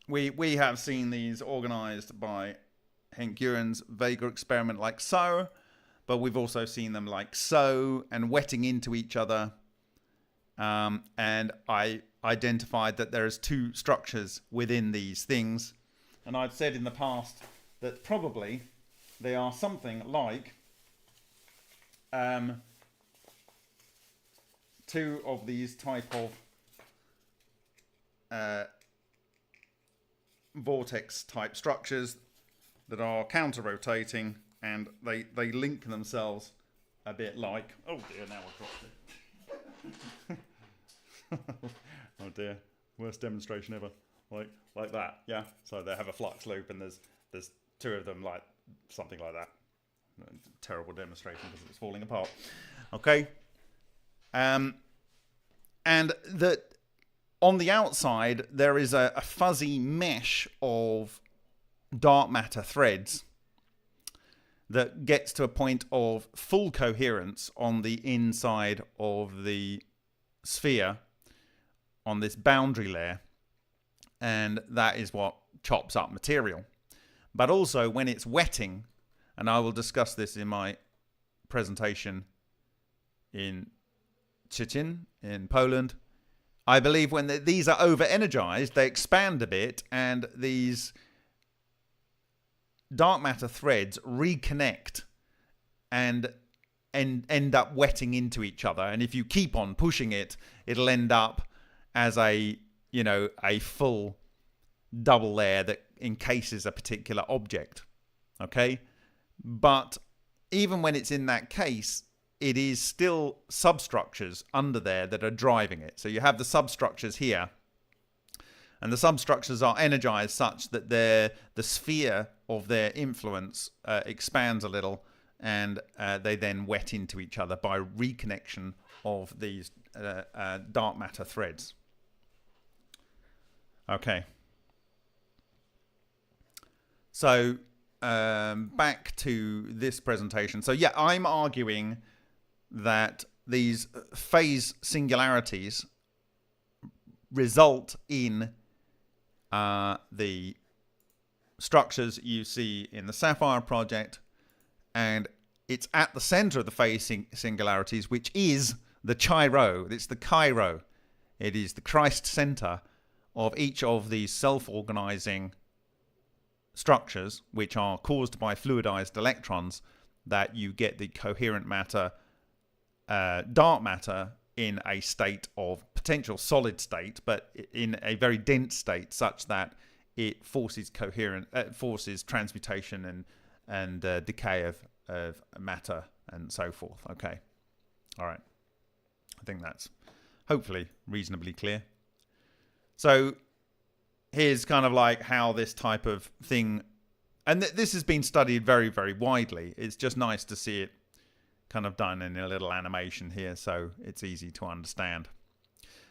We have seen these organized by Henk Uren's Vega experiment like so, but we've also seen them like so and wetting into each other. And I identified that there is two structures within these things. And I've said in the past that probably they are something like two of these type of vortex type structures that are counter rotating, and they link themselves a bit like, oh dear, now I've dropped it. Oh dear, worst demonstration ever. Like that, yeah. So they have a flux loop, and there's two of them, like something like that. Terrible demonstration because it's falling apart. Okay. And that on the outside there is a fuzzy mesh of dark matter threads that gets to a point of full coherence on the inside of the sphere on this boundary layer, and that is what chops up material. But also when it's wetting, and I will discuss this in my presentation in Szczecin in Poland, I believe when these are over energized, they expand a bit, and these dark matter threads reconnect and end up wetting into each other. And if you keep on pushing it, it'll end up as a full double layer that encases a particular object. Okay? But even when it's in that case, it is still substructures under there that are driving it. So you have the substructures here, and the substructures are energized such that the sphere of their influence expands a little, and they then wet into each other by reconnection of these dark matter threads. Okay. So back to this presentation. So yeah, I'm arguing that these phase singularities result in the structures you see in the Sapphire project, and it's at the center of the phase singularities, which is the Chi-Rho. It's the Chi-Rho. It is the Christ center of each of these self-organizing structures, which are caused by fluidized electrons, that you get the coherent matter, dark matter in a state of potential solid state, but in a very dense state, such that it forces forces transmutation and decay of matter and so forth. Okay, all right. I think that's hopefully reasonably clear. So here's kind of like how this type of thing And this has been studied very, very widely. It's just nice to see it kind of done in a little animation here, so it's easy to understand.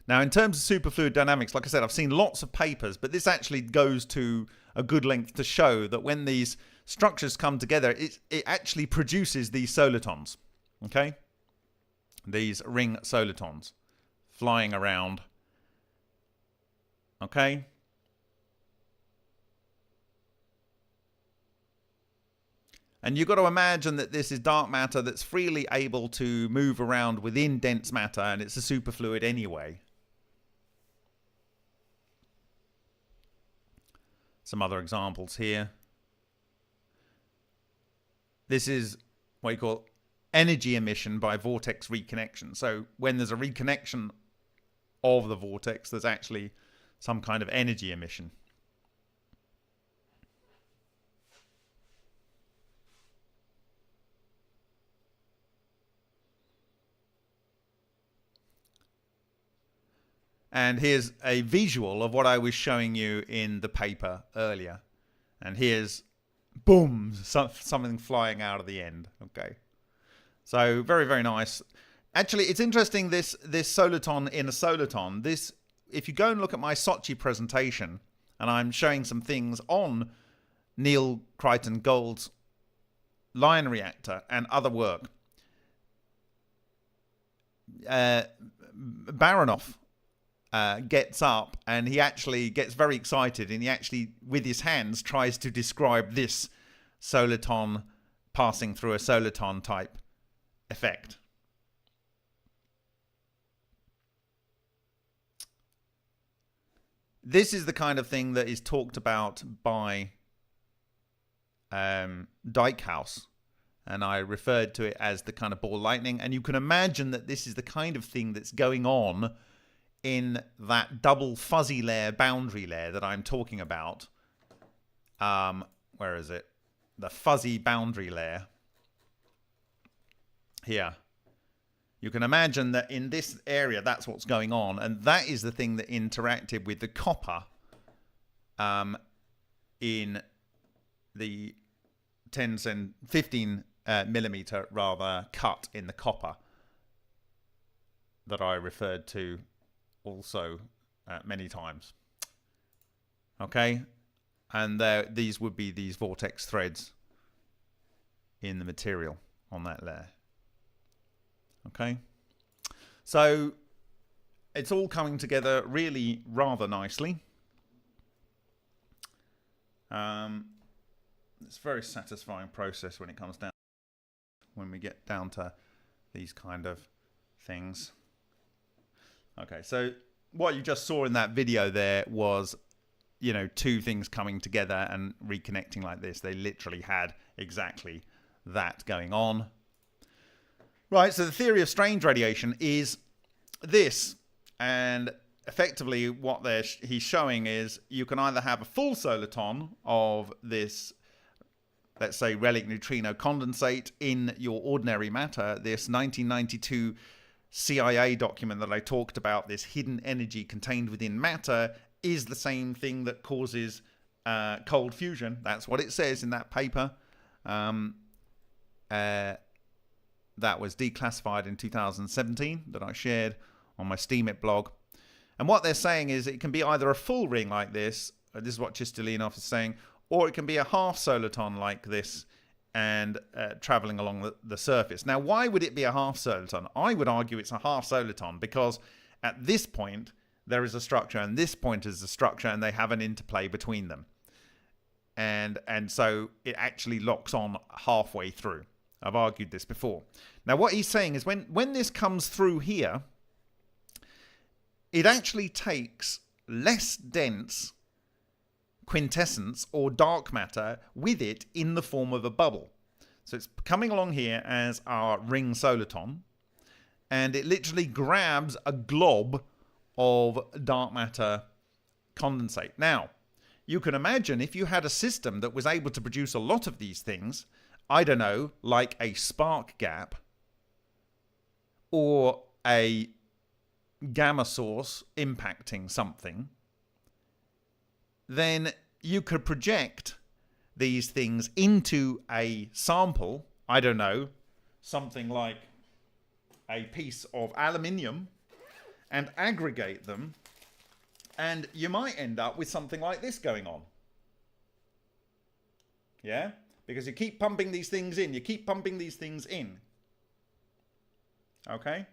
Now, in terms of superfluid dynamics, like I said, I've seen lots of papers, but this actually goes to a good length to show that when these structures come together, it actually produces these solitons, okay? These ring solitons flying around, okay? And you've got to imagine that this is dark matter that's freely able to move around within dense matter, and it's a superfluid anyway. Some other examples here. This is what you call energy emission by vortex reconnection. So when there's a reconnection of the vortex, there's actually some kind of energy emission. And here's a visual of what I was showing you in the paper earlier. And here's, boom, something flying out of the end. Okay. So very, very nice. Actually, it's interesting, this soliton in a soliton. This, if you go and look at my SWIFTBIC presentation, and I'm showing some things on Neil Crichton Gold's line reactor and other work, Baronoff gets up and he actually gets very excited, and he actually, with his hands, tries to describe this soliton passing through a soliton type effect. This is the kind of thing that is talked about by Dijkhuis, and I referred to it as the kind of ball lightning. And you can imagine that this is the kind of thing that's going on in that double fuzzy layer, boundary layer that I'm talking about. Where is it? The fuzzy boundary layer. Here. You can imagine that in this area, that's what's going on. And that is the thing that interacted with the copper in the 15 millimeter rather cut in the copper that I referred to also many times. Okay, and these would be these vortex threads in the material on that layer. Okay, so it's all coming together really rather nicely. It's a very satisfying process when it comes down, when we get down to these kind of things. Okay, so what you just saw in that video there was, you know, two things coming together and reconnecting like this. They literally had exactly that going on. Right, so the theory of strange radiation is this, and effectively what he's showing is you can either have a full soliton of this, let's say, relic neutrino condensate in your ordinary matter, this 1992 CIA document that I talked about, this hidden energy contained within matter, is the same thing that causes cold fusion. That's what it says in that paper. That was declassified in 2017 that I shared on my Steemit blog. And what they're saying is it can be either a full ring like this, this is what Chistolinov is saying, or it can be a half soliton like this and traveling along the surface. Now, why would it be a half soliton? I would argue it's a half soliton because at this point there is a structure and this point is a structure, and they have an interplay between them. And so it actually locks on halfway through. I've argued this before. Now, what he's saying is when this comes through here, it actually takes less dense quintessence or dark matter with it in the form of a bubble. So it's coming along here as our ring soliton, and it literally grabs a glob of dark matter condensate. Now, you can imagine if you had a system that was able to produce a lot of these things, I don't know, like a spark gap or a gamma source impacting something, then you could project these things into a sample, I don't know, something like a piece of aluminium, and aggregate them, and you might end up with something like this going on. Yeah? Because you keep pumping these things in, you keep pumping these things in. Okay?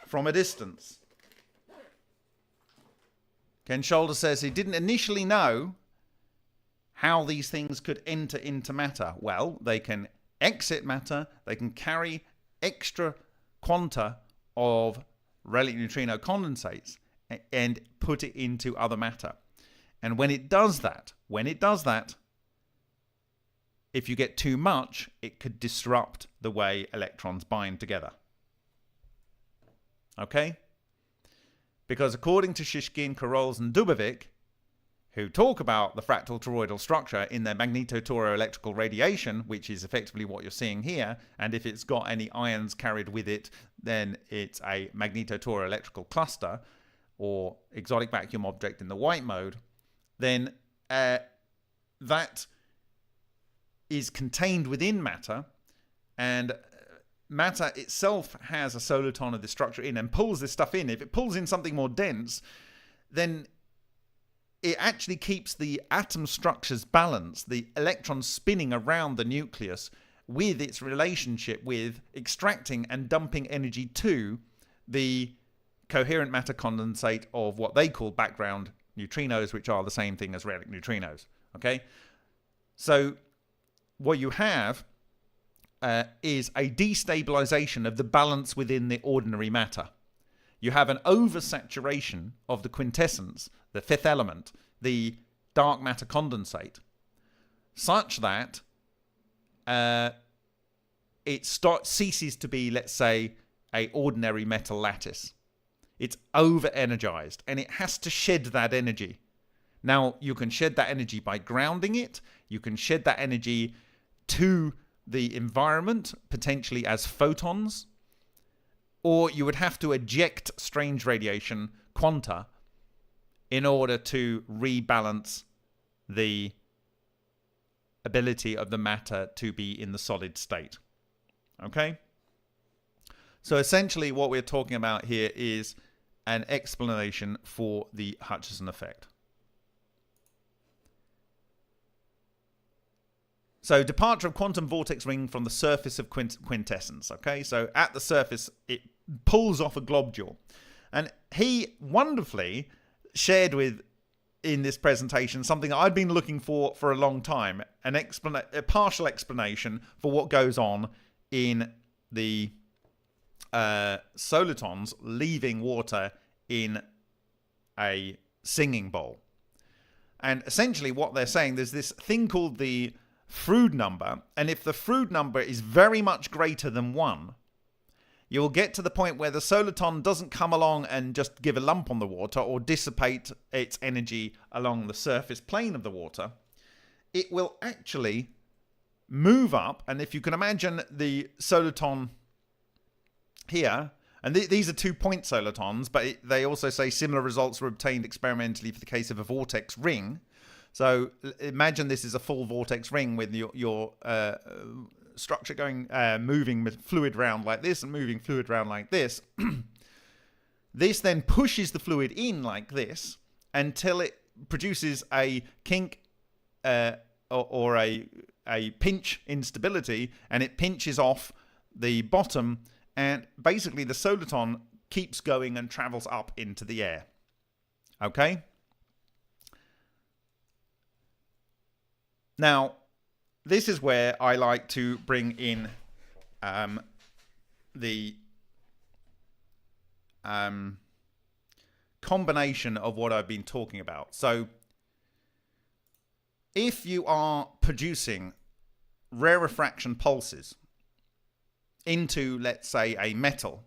From a distance. Ken Shoulder says he didn't initially know how these things could enter into matter. Well, they can exit matter, they can carry extra quanta of relic neutrino condensates and put it into other matter. And when it does that, if you get too much, it could disrupt the way electrons bind together. Okay? Because according to Shishkin, Karols, and Dubovik, who talk about the fractal toroidal structure in their magnetotoroelectrical radiation, which is effectively what you're seeing here, and if it's got any ions carried with it, then it's a magnetotoroelectrical cluster, or exotic vacuum object in the white mode, then that is contained within matter, and matter itself has a soliton of this structure in and pulls this stuff in. If it pulls in something more dense, then it actually keeps the atom structures balanced, the electrons spinning around the nucleus with its relationship with extracting and dumping energy to the coherent matter condensate of what they call background neutrinos, which are the same thing as relic neutrinos. Okay? So what you have is a destabilization of the balance within the ordinary matter. You have an oversaturation of the quintessence, the fifth element, the dark matter condensate, such that it ceases to be, let's say, an ordinary metal lattice. It's over-energized, and it has to shed that energy. Now, you can shed that energy by grounding it. You can shed that energy to the environment, potentially as photons, or you would have to eject strange radiation quanta in order to rebalance the ability of the matter to be in the solid state. Okay? So essentially what we're talking about here is an explanation for the Hutchison effect. So departure of quantum vortex ring from the surface of quintessence. Okay, so at the surface, it pulls off a globule. And he wonderfully shared with, in this presentation, something I've been looking for a long time, a partial explanation for what goes on in the solitons leaving water in a singing bowl. And essentially what they're saying, there's this thing called the Froude number, and if the Froude number is very much greater than 1, you'll get to the point where the soliton doesn't come along and just give a lump on the water or dissipate its energy along the surface plane of the water. It will actually move up, and if you can imagine the soliton here, and these are 2-point solitons, but they also say similar results were obtained experimentally for the case of a vortex ring. So imagine this is a full vortex ring with your structure going, moving with fluid around like this and moving fluid around like this. This then pushes the fluid in like this until it produces a kink or a pinch instability, and it pinches off the bottom, and basically the soliton keeps going and travels up into the air. Okay? Now, this is where I like to bring in the combination of what I've been talking about. So, if you are producing rarefaction pulses into, let's say, a metal,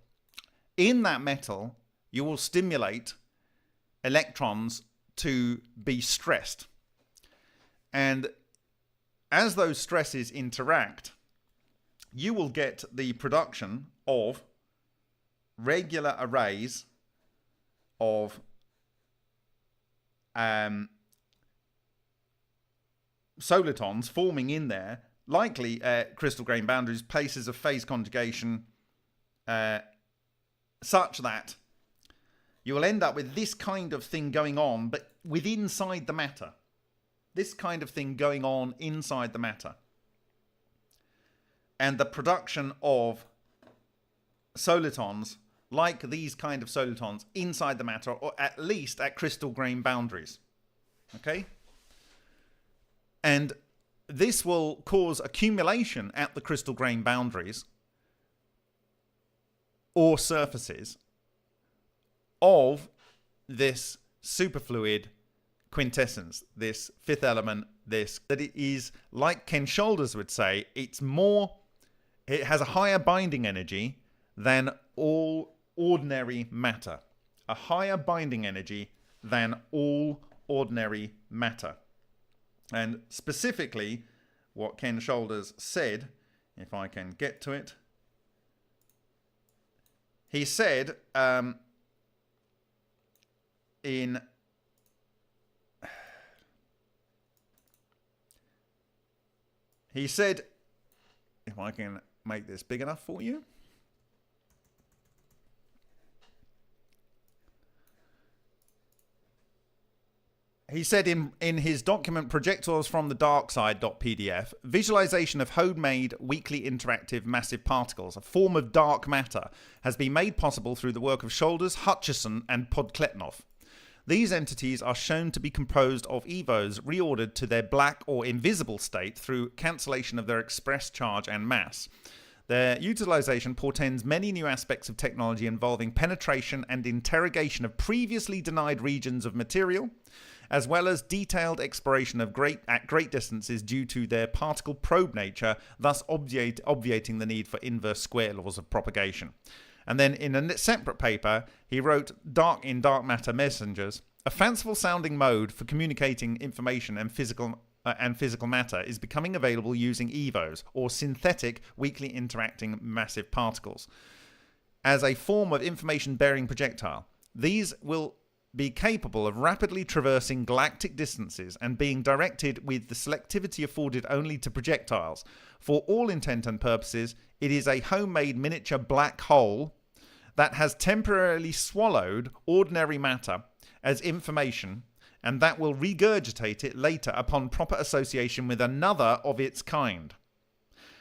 in that metal, you will stimulate electrons to be stressed. And as those stresses interact, you will get the production of regular arrays of solitons forming in there, likely crystal grain boundaries, places of phase conjugation, such that you will end up with this kind of thing going on, but inside the matter. This kind of thing going on inside the matter. And the production of solitons, like these kind of solitons, inside the matter, or at least at crystal grain boundaries. Okay? And this will cause accumulation at the crystal grain boundaries or surfaces of this superfluid quintessence, this fifth element, that it is, like Ken Shoulders would say, it has a higher binding energy than all ordinary matter. A higher binding energy than all ordinary matter. And specifically, what Ken Shoulders said, if I can get to it, he said if I can make this big enough for you. He said in his document Projectiles from the Dark Side.pdf, visualization of homemade weakly interactive massive particles, a form of dark matter, has been made possible through the work of Shoulders, Hutchison and Podkletnov. These entities are shown to be composed of EVOs reordered to their black or invisible state through cancellation of their express charge and mass. Their utilization portends many new aspects of technology involving penetration and interrogation of previously denied regions of material, as well as detailed exploration of at great distances due to their particle probe nature, thus obviating the need for inverse square laws of propagation. And then in a separate paper, he wrote dark matter messengers, a fanciful sounding mode for communicating information and physical matter is becoming available using EVOs, or synthetic weakly interacting massive particles, as a form of information-bearing projectile. These will be capable of rapidly traversing galactic distances and being directed with the selectivity afforded only to projectiles. For all intent and purposes, it is a homemade miniature black hole that has temporarily swallowed ordinary matter as information, and that will regurgitate it later upon proper association with another of its kind.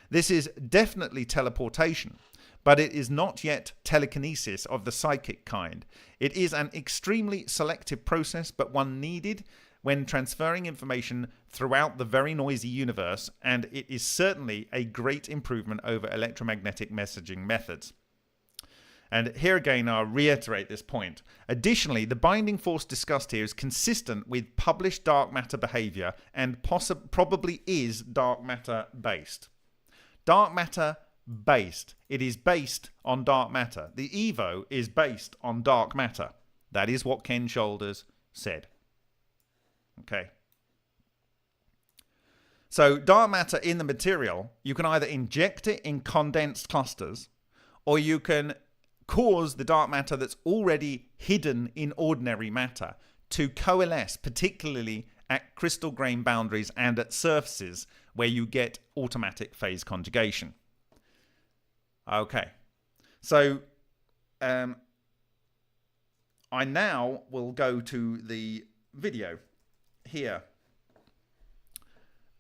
This is definitely teleportation, but it is not yet telekinesis of the psychic kind. It is an extremely selective process, but one needed when transferring information throughout the very noisy universe, and it is certainly a great improvement over electromagnetic messaging methods. And here again, I'll reiterate this point. Additionally, the binding force discussed here is consistent with published dark matter behavior and probably is dark matter based. Dark matter based. It is based on dark matter. The EVO is based on dark matter. That is what Ken Shoulders said. Okay. So dark matter in the material, you can either inject it in condensed clusters, or you can cause the dark matter that's already hidden in ordinary matter to coalesce, particularly at crystal grain boundaries and at surfaces where you get automatic phase conjugation. Okay, so I now will go to the video here,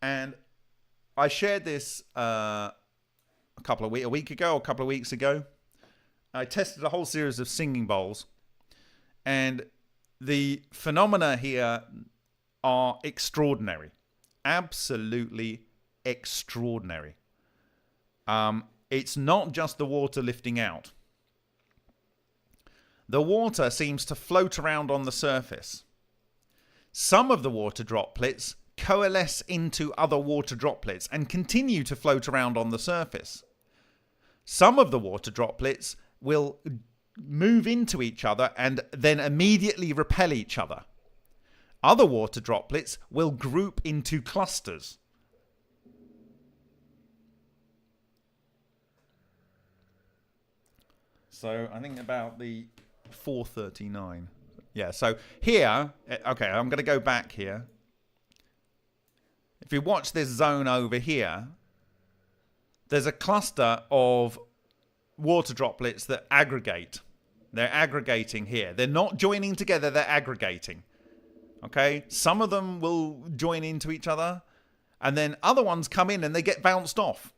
and I shared this a week ago, a couple of weeks ago. I tested a whole series of singing bowls, and the phenomena here are extraordinary, absolutely extraordinary. It's not just the water lifting out. The water seems to float around on the surface. Some of the water droplets coalesce into other water droplets and continue to float around on the surface. Some of the water droplets will move into each other and then immediately repel each other. Other water droplets will group into clusters. So I think about the 439. Yeah, so here, okay, I'm going to go back here. if you watch this zone over here, there's a cluster of water droplets that aggregate. They're aggregating here. They're not joining together, they're aggregating. Okay? Some of them will join into each other, and then other ones come in and they get bounced off.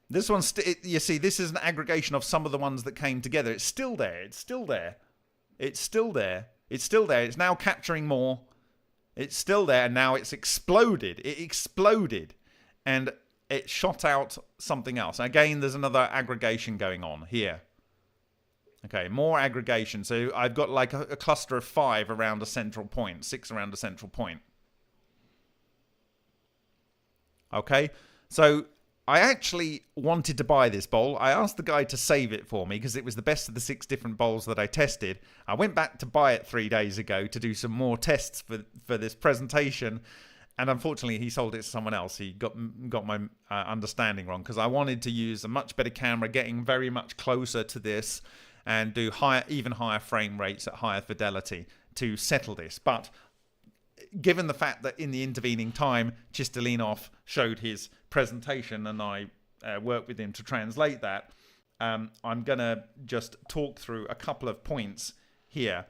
This one's, you see, this is an aggregation of some of the ones that came together. It's still there. It's still there. It's still there. It's still there. It's now capturing more. It's still there, and now it's exploded. It exploded, and it shot out something else. Again, there's another aggregation going on here. Okay, more aggregation. So I've got like a cluster of 5 around a central point, 6 around a central point. Okay, so I actually wanted to buy this bowl. I asked the guy to save it for me because it was the best of the 6 different bowls that I tested. I went back to buy it 3 days ago to do some more tests for this presentation. And unfortunately, he sold it to someone else. He got my understanding wrong because I wanted to use a much better camera, getting very much closer to this and do even higher frame rates at higher fidelity to settle this. But given the fact that in the intervening time, Chistolinov showed his presentation and I worked with him to translate that, I'm going to just talk through a couple of points here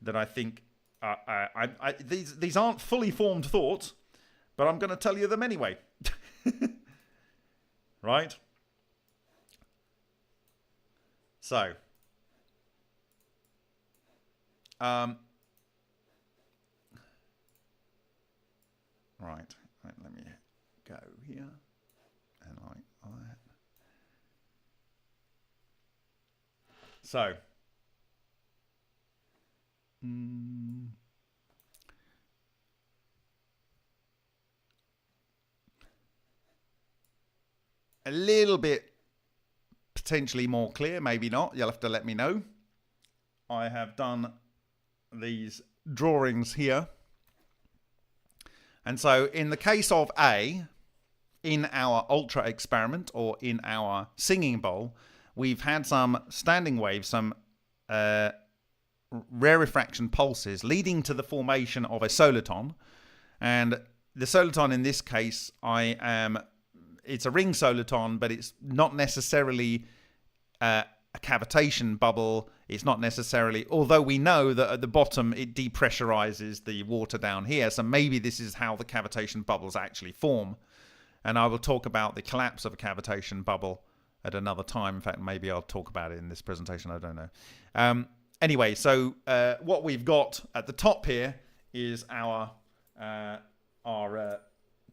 that I think these aren't fully formed thoughts, but I'm going to tell you them anyway. Right? So, right, let me go here and like that. So, a little bit potentially more clear, maybe not. You'll have to let me know. I have done these drawings here. And so in the case of A, in our ultra experiment or in our singing bowl, we've had some standing waves, some rarefaction pulses leading to the formation of a soliton. And the soliton in this case, it's a ring soliton, but it's not necessarily a cavitation bubble. It's not necessarily, although we know that at the bottom it depressurizes the water down here. So maybe this is how the cavitation bubbles actually form. And I will talk about the collapse of a cavitation bubble at another time. In fact, maybe I'll talk about it in this presentation. I don't know. Anyway, so what we've got at the top here is our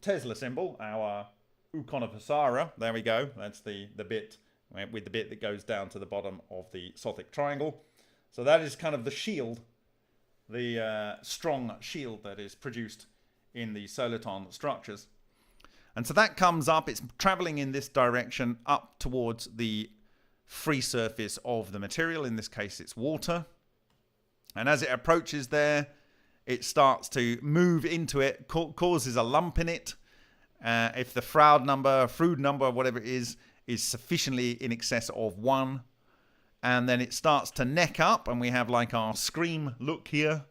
Tesla symbol, our Ukonopasara. There we go. That's the bit with the bit that goes down to the bottom of the Sothic triangle. So that is kind of the shield, the strong shield that is produced in the soliton structures. And so that comes up, it's traveling in this direction up towards the free surface of the material. In this case, it's water. And as it approaches there, it starts to move into it, causes a lump in it. If the Froude number, whatever it is sufficiently in excess of 1, and then it starts to neck up, and we have like our scream look here.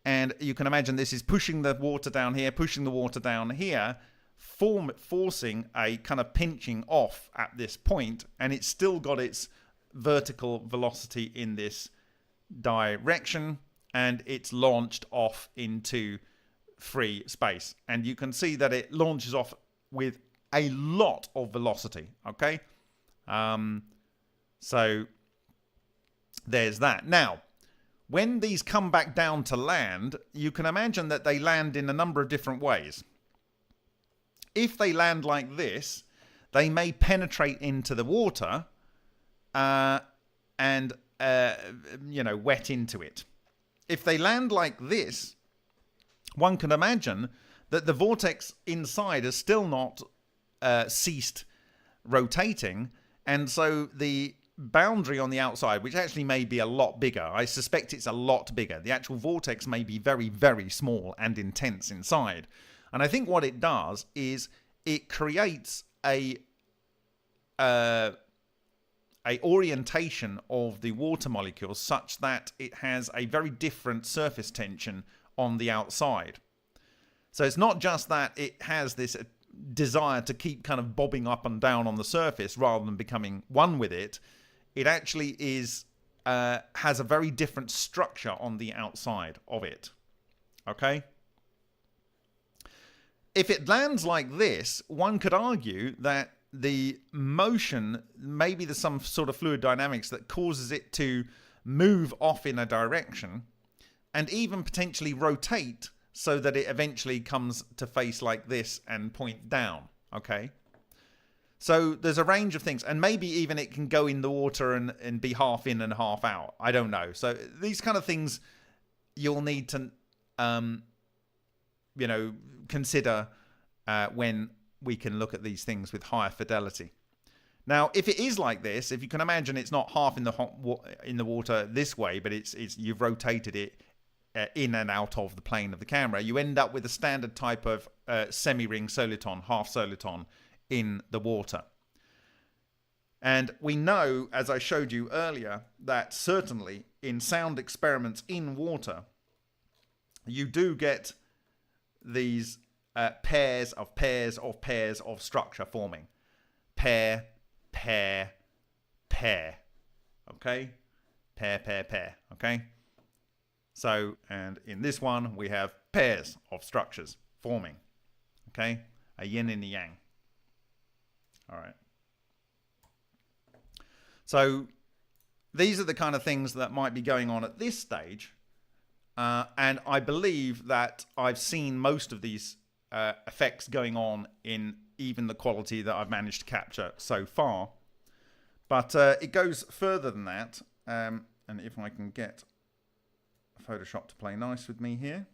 And you can imagine this is pushing the water down here, pushing the water down here, forcing a kind of pinching off at this point, and it's still got its vertical velocity in this direction, and it's launched off into free space. And you can see that it launches off with a lot of velocity, okay? So there's that. Now, when these come back down to land, you can imagine that they land in a number of different ways. If they land like this, they may penetrate into the water and wet into it. If they land like this, one can imagine that the vortex inside has still not ceased rotating, and so the boundary on the outside, which actually may be a lot bigger, I suspect it's a lot bigger. The actual vortex may be very, very small and intense inside. And I think what it does is it creates a orientation of the water molecules such that it has a very different surface tension on the outside. So it's not just that it has this desire to keep kind of bobbing up and down on the surface rather than becoming one with it. It actually is has a very different structure on the outside of it. Okay? If it lands like this, one could argue that the motion, maybe there's some sort of fluid dynamics that causes it to move off in a direction and even potentially rotate so that it eventually comes to face like this and point down. Okay? So there's a range of things, and maybe even it can go in the water and be half in and half out. I don't know. So these kind of things you'll need to, consider when we can look at these things with higher fidelity. Now, if it is like this, if you can imagine, it's not half in the water this way, but it's you've rotated it in and out of the plane of the camera, you end up with a standard type of semi-ring soliton, half soliton in the water. And we know, as I showed you earlier, that certainly in sound experiments in water, you do get these pairs of structure forming. Pair, pair, pair. Okay? Pair. Okay? So, and in this one, we have pairs of structures forming. Okay? A yin and a yang. All right. So, these are the kind of things that might be going on at this stage. And I believe that I've seen most of these effects going on in even the quality that I've managed to capture so far. But it goes further than that. And if I can get Photoshop to play nice with me here.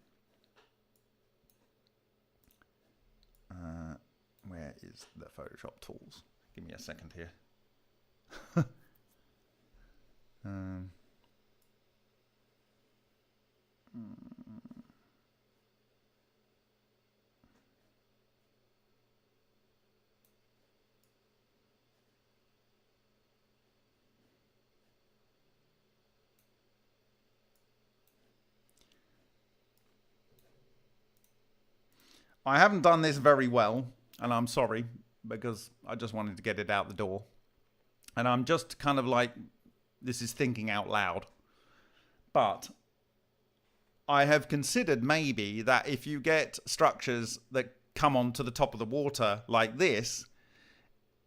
Where is the Photoshop tools? Give me a second here. I haven't done this very well, and I'm sorry, because I just wanted to get it out the door. And I'm just kind of like, this is thinking out loud. But I have considered maybe that if you get structures that come onto the top of the water like this,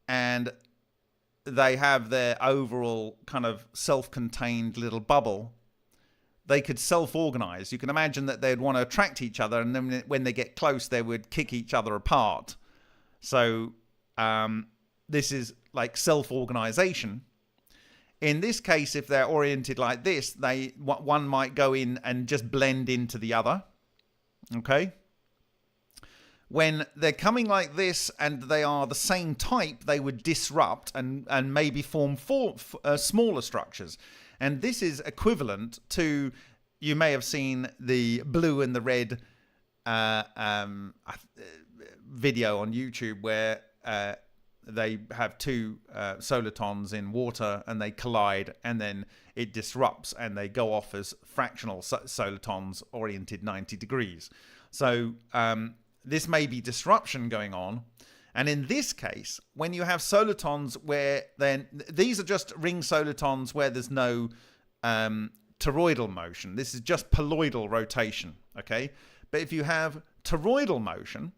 and they have their overall kind of self-contained little bubble, they could self-organize. You can imagine that they'd want to attract each other, and then when they get close, they would kick each other apart. So this is like self-organization. In this case, if they're oriented like this, one might go in and just blend into the other. Okay? When they're coming like this and they are the same type, they would disrupt and maybe form smaller structures. And this is equivalent to, you may have seen the blue and the red video on YouTube where they have two solitons in water and they collide, and then it disrupts and they go off as fractional solitons oriented 90 degrees. So this may be disruption going on. And in this case, when you have solitons where then these are just ring solitons where there's no toroidal motion. This is just poloidal rotation. Okay. But if you have toroidal motion,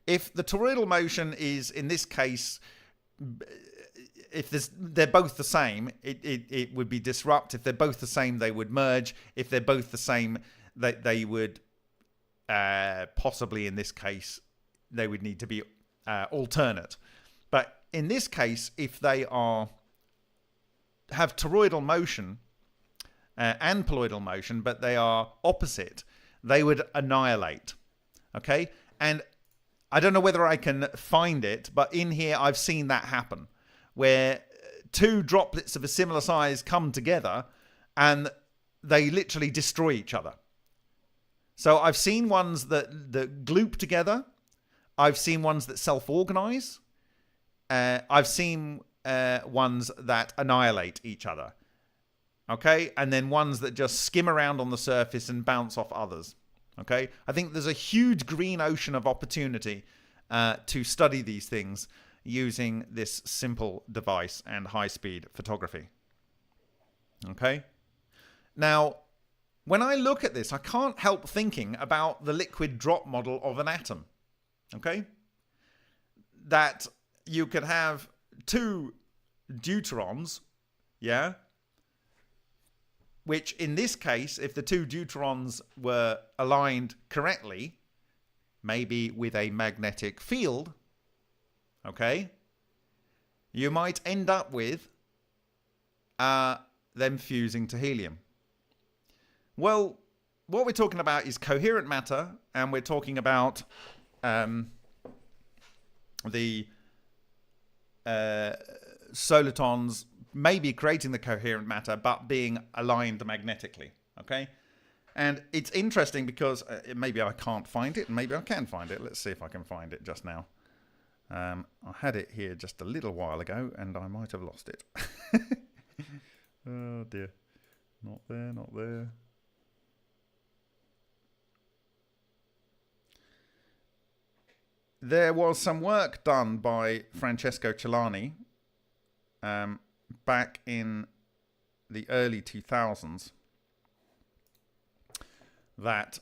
if the toroidal motion is, in this case, if they're both the same, it would be disrupt. If they're both the same, they would merge. If they're both the same, they would possibly, in this case, they would need to be alternate. But in this case, if they have toroidal motion and poloidal motion, but they are opposite, they would annihilate. Okay? And I don't know whether I can find it, but in here I've seen that happen, where two droplets of a similar size come together and they literally destroy each other. So I've seen ones that gloop together. I've seen ones that self-organize. I've seen ones that annihilate each other. Okay? And then ones that just skim around on the surface and bounce off others. Okay, I think there's a huge green ocean of opportunity to study these things using this simple device and high-speed photography. Okay, now when I look at this, I can't help thinking about the liquid drop model of an atom. Okay, that you could have two deuterons, yeah, which in this case, if the two deuterons were aligned correctly, maybe with a magnetic field, okay, you might end up with them fusing to helium. Well, what we're talking about is coherent matter, and we're talking about the solitons maybe creating the coherent matter, but being aligned magnetically. Okay, and it's interesting because maybe I can't find it, and maybe I can find it. Let's see if I can find it just now. I had it here just a little while ago, and I might have lost it. Oh dear, not there, not there. There was some work done by Francesco Celani back in the early 2000s that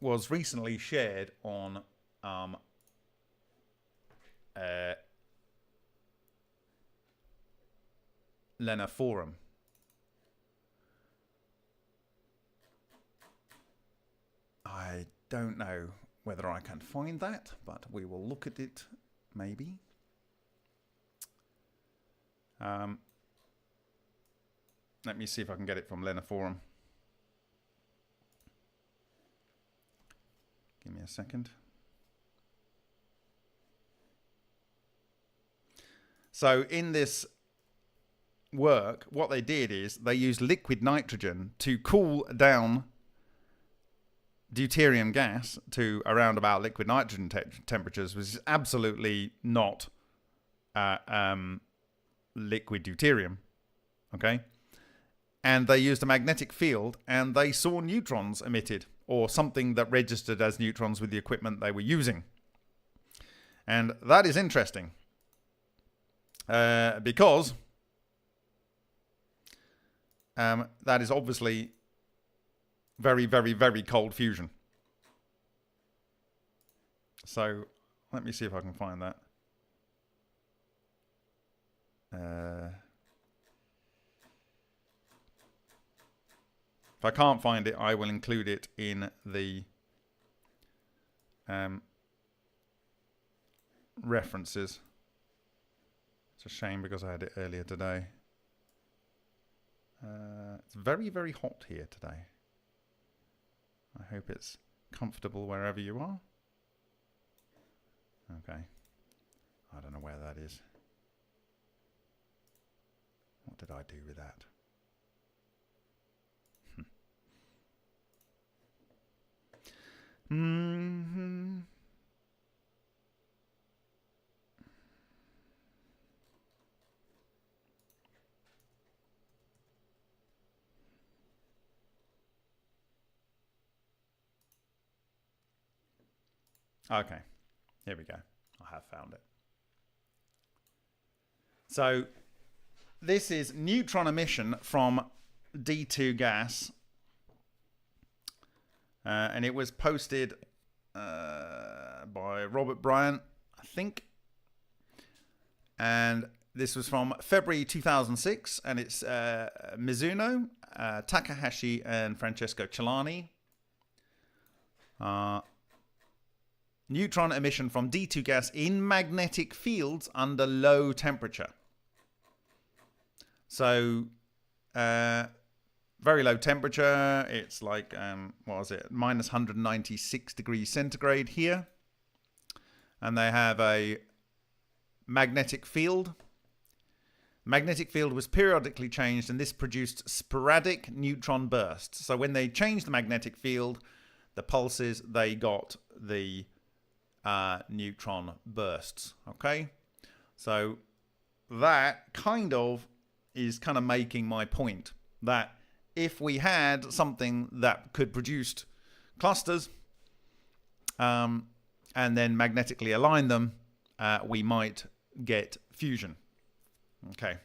was recently shared on Lena Forum. I don't know whether I can find that, but we will look at it maybe. Let me see if I can get it from Lena Forum. Give me a second. So in this work, what they did is they used liquid nitrogen to cool down deuterium gas to around about liquid nitrogen temperatures, which is absolutely not liquid deuterium. Okay, and they used a magnetic field, and they saw neutrons emitted, or something that registered as neutrons with the equipment they were using. And that is interesting because that is obviously very, very, very cold fusion. So let me see if I can find that. If I can't find it, I will include it in the references. It's a shame because I had it earlier today. It's very, very hot here today. I hope it's comfortable wherever you are. Okay. I don't know where that is. What did I do with that? Mm-hmm. Okay, here we go. I have found it. So this is neutron emission from D2 gas. And it was posted by Robert Brighton, I think. And this was from February 2006. And it's Mizuno, Takahashi, and Francesco Celani. Neutron emission from D2 gas in magnetic fields under low temperature. So, very low temperature. It's like, what was it? Minus 196 degrees centigrade here. And they have a magnetic field. Magnetic field was periodically changed, and this produced sporadic neutron bursts. So when they changed the magnetic field, the pulses, they got the neutron bursts. Okay? So that kind of is kind of making my point that if we had something that could produce clusters and then magnetically align them, we might get fusion. Okay.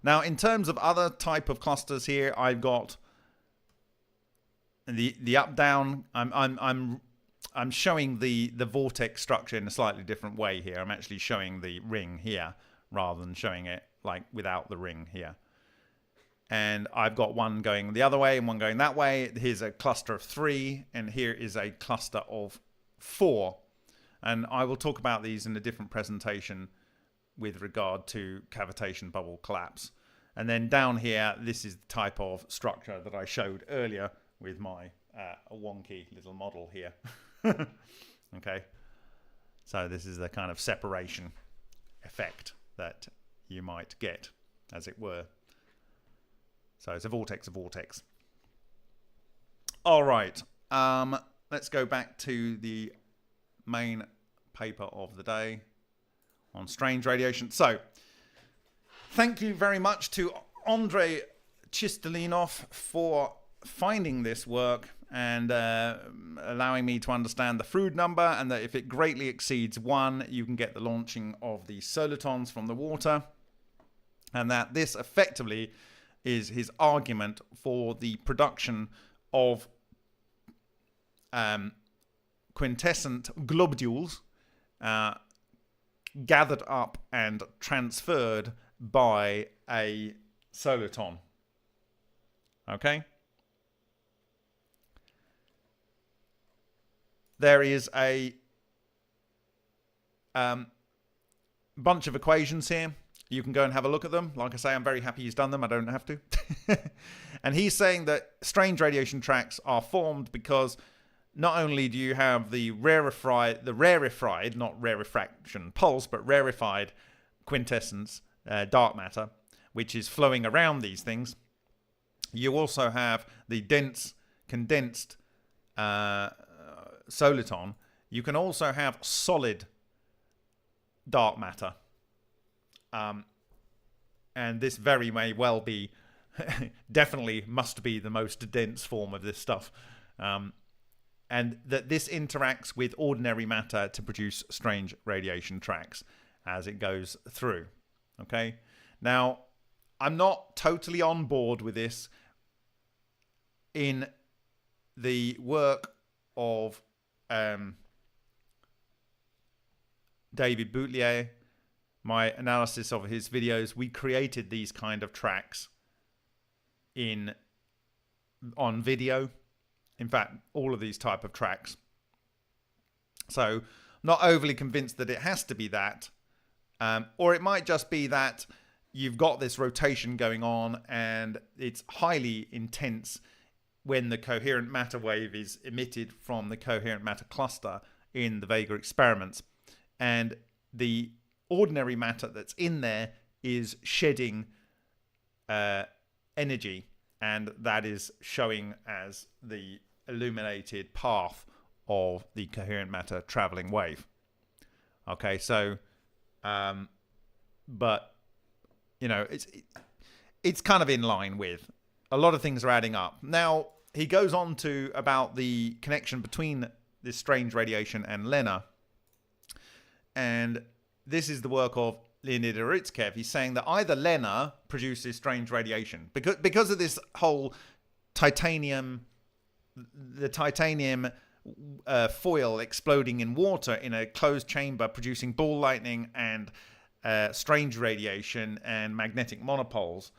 Now, in terms of other type of clusters here, I've got the up down. I'm showing the vortex structure in a slightly different way here. I'm actually showing the ring here rather than showing it like without the ring here. And I've got one going the other way and one going that way. Here's a cluster of 3, and here is a cluster of 4. And I will talk about these in a different presentation with regard to cavitation bubble collapse. And then down here, this is the type of structure that I showed earlier with my wonky little model here. Okay, so this is the kind of separation effect that you might get, as it were. So it's a vortex, All right, let's go back to the main paper of the day on strange radiation. So thank you very much to Andrei Chistolinov for finding this work and allowing me to understand the Froude number, and that if it greatly exceeds 1, you can get the launching of the solitons from the water, and that this effectively is his argument for the production of quintessent globules gathered up and transferred by a soliton. Okay? There is a bunch of equations here. You can go and have a look at them. Like I say, I'm very happy he's done them. I don't have to. And he's saying that strange radiation tracks are formed because not only do you have the rarefied, not rarefaction pulse, but rarefied quintessence, dark matter, which is flowing around these things. You also have the dense, condensed soliton. You can also have solid dark matter. And this very may well be, definitely must be the most dense form of this stuff. And that this interacts with ordinary matter to produce strange radiation tracks as it goes through. Okay. Now, I'm not totally on board with this. In the work of David Boutelier, my analysis of his videos, we created these kind of tracks on video. In fact, all of these type of tracks. So, not overly convinced that it has to be that. Or it might just be that you've got this rotation going on and it's highly intense when the coherent matter wave is emitted from the coherent matter cluster in the Vega experiments. And the ordinary matter that's in there is shedding energy, and that is showing as the illuminated path of the coherent matter traveling wave. Okay, so but you know, it's kind of in line with a lot of things are adding up. Now he goes on to about the connection between this strange radiation and LENR, and this is the work of Leonid Uritskev. He's saying that either LENR produces strange radiation because of this whole titanium, the titanium foil exploding in water in a closed chamber, producing ball lightning and strange radiation and magnetic monopoles.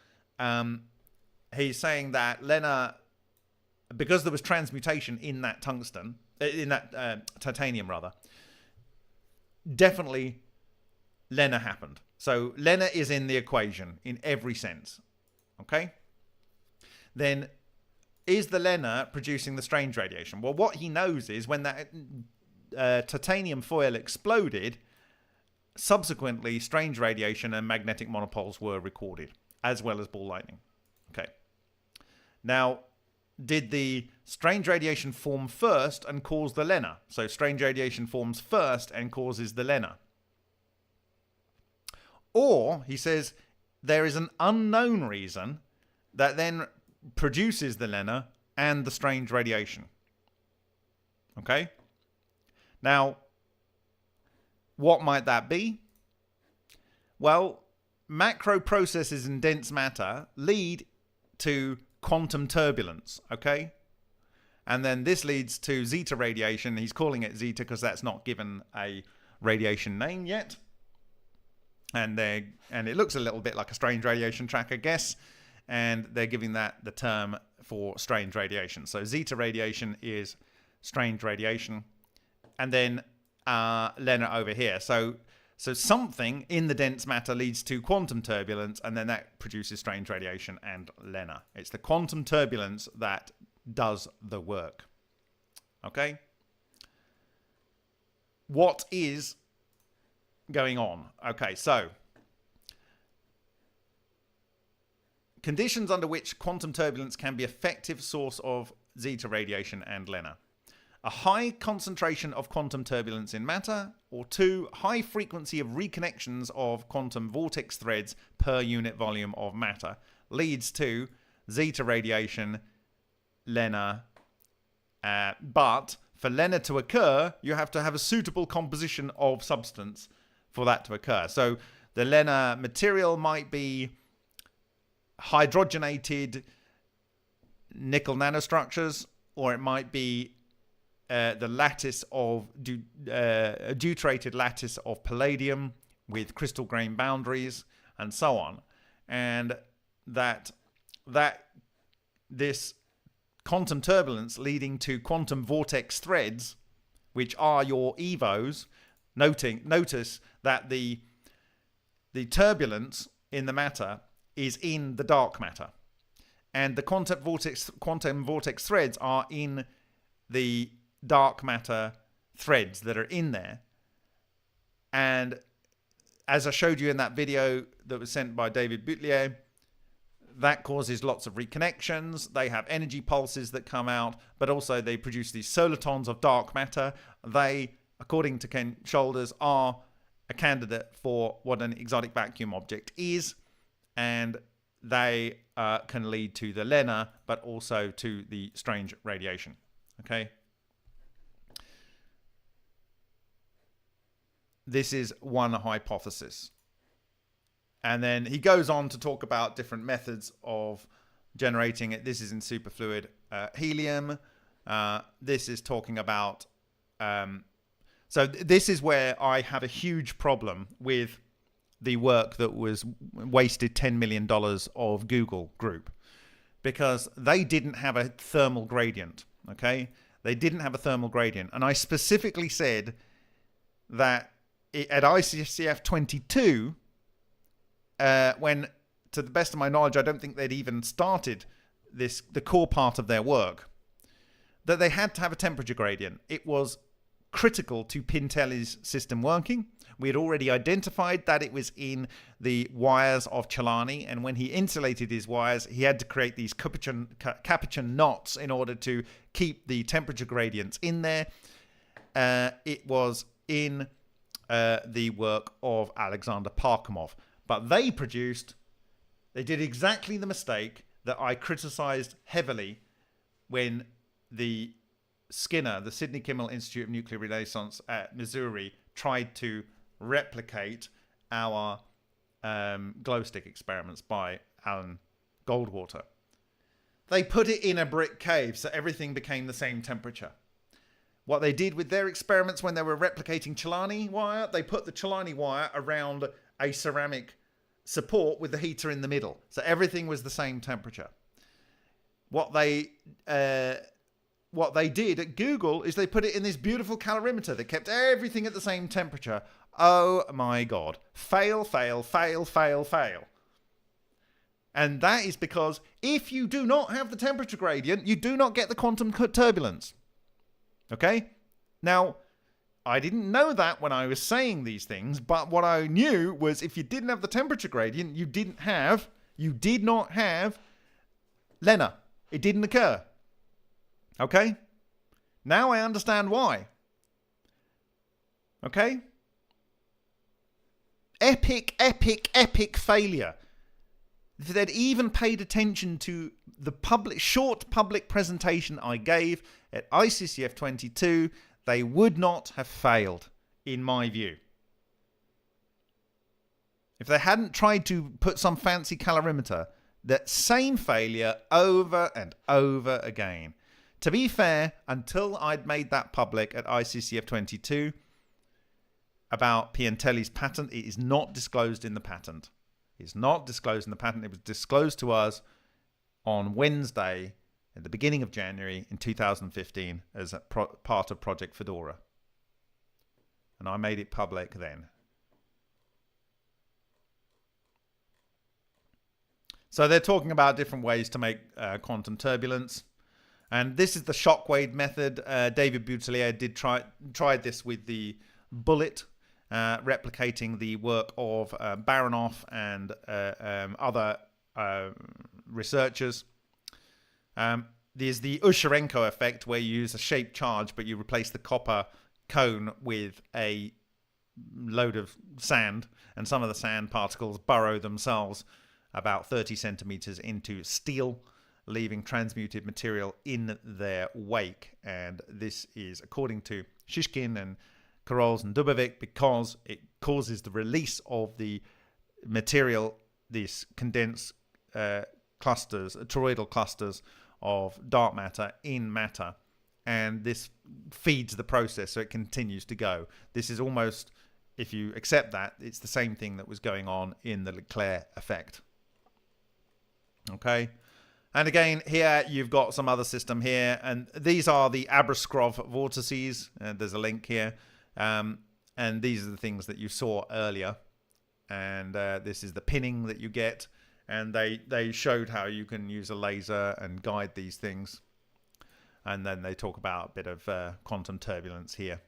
He's saying that LENR, because there was transmutation in that tungsten, in that titanium rather, definitely LENR happened. So LENR is in the equation in every sense. Okay? Then is the LENR producing the strange radiation? Well, what he knows is when that titanium foil exploded, subsequently strange radiation and magnetic monopoles were recorded, as well as ball lightning. Okay. Now, did the strange radiation form first and cause the LENR? So strange radiation forms first and causes the LENR. Or, he says, there is an unknown reason that then produces the LENR and the strange radiation. Okay? Now, what might that be? Well, macro processes in dense matter lead to quantum turbulence, okay? And then this leads to zeta radiation. He's calling it zeta because that's not given a radiation name yet. And it looks a little bit like a strange radiation track, I guess. And they're giving that the term for strange radiation. So zeta radiation is strange radiation. And then Lena over here. So something in the dense matter leads to quantum turbulence, and then that produces strange radiation and Lena. It's the quantum turbulence that does the work. Okay? What is going on? Okay, so conditions under which quantum turbulence can be an effective source of zeta radiation and Lena. A high concentration of quantum turbulence in matter, or 2, high frequency of reconnections of quantum vortex threads per unit volume of matter leads to zeta radiation, Lena. But for Lena to occur, you have to have a suitable composition of substance for that to occur. So the Lena material might be hydrogenated nickel nanostructures, or it might be the lattice of a deuterated lattice of palladium with crystal grain boundaries and so on. And that this quantum turbulence leading to quantum vortex threads, which are your EVOs. Notice that the turbulence in the matter is in the dark matter, and the quantum vortex threads are in the dark matter threads that are in there. And as I showed you in that video that was sent by David Butelier, that causes lots of reconnections. They have energy pulses that come out, but also they produce these solitons of dark matter. They, according to Ken Shoulders, are a candidate for what an exotic vacuum object is, and they can lead to the Lena, but also to the strange radiation. Okay? This is one hypothesis. And then he goes on to talk about different methods of generating it. This is in superfluid helium. This is talking about... so this is where I have a huge problem with the work that was wasted $10 million of Google Group. Because they didn't have a thermal gradient. Okay? They didn't have a thermal gradient. And I specifically said that at ICCF 22... when, to the best of my knowledge, I don't think they'd even started the core part of their work, that they had to have a temperature gradient. It was critical to Pintelli's system working. We had already identified that it was in the wires of Celani, and when he insulated his wires, he had to create these capuchin knots in order to keep the temperature gradients in there. It was in the work of Alexander Parkhomov. But they did exactly the mistake that I criticized heavily when the Skinner, the Sidney Kimmel Institute of Nuclear Renaissance at Missouri, tried to replicate our glow stick experiments by Alan Goldwater. They put it in a brick cave, so everything became the same temperature. What they did with their experiments when they were replicating Celani wire, they put the Celani wire around a ceramic support with the heater in the middle. So everything was the same temperature. What they did at Google is they put it in this beautiful calorimeter that kept everything at the same temperature. Oh my God. Fail, fail, fail, fail, fail. And that is because if you do not have the temperature gradient, you do not get the quantum turbulence. Okay? Now, I didn't know that when I was saying these things, but what I knew was if you didn't have the temperature gradient, you did not have Lena. It didn't occur. Okay? Now I understand why. Okay? Epic, epic, epic failure. If they'd even paid attention to short public presentation I gave at ICCF 22, they would not have failed, in my view. If they hadn't tried to put some fancy calorimeter, that same failure over and over again. To be fair, until I'd made that public at ICCF 22 about Piantelli's patent, it is not disclosed in the patent. It's not disclosed in the patent. It was disclosed to us on Wednesday at the beginning of January in 2015 as a part of Project Fedora. And I made it public then. So they're talking about different ways to make quantum turbulence. And this is the shockwave method. David Boutelier tried this with the bullet, replicating the work of Baronoff and other researchers. There's the Usharenko effect, where you use a shaped charge, but you replace the copper cone with a load of sand, and some of the sand particles burrow themselves about 30 centimeters into steel, leaving transmuted material in their wake. And this is, according to Shishkin and Karols and Dubovik, because it causes the release of the material, these condensed clusters, toroidal clusters of dark matter in matter, and this feeds the process, so it continues to go. This is almost, if you accept that, it's the same thing that was going on in the Leclerc effect. Okay, and again here you've got some other system here, and these are the Abraskrov vortices. There's a link here, and these are the things that you saw earlier, and this is the pinning that you get, and they showed how you can use a laser and guide these things, and then they talk about a bit of quantum turbulence here.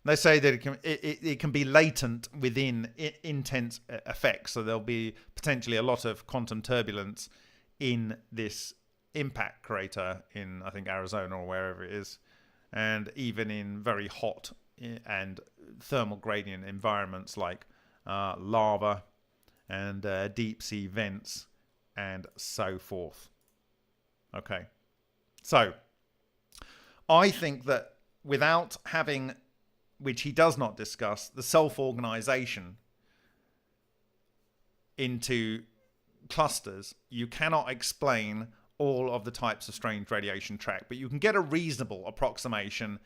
They say that it can be latent within intense effects, so there'll be potentially a lot of quantum turbulence in this impact crater in, I think, Arizona or wherever it is, and even in very hot and thermal gradient environments like lava and deep sea vents and so forth. Okay, so I think that without having, which he does not discuss, the self-organization into clusters, you cannot explain all of the types of strange radiation track, but you can get a reasonable approximation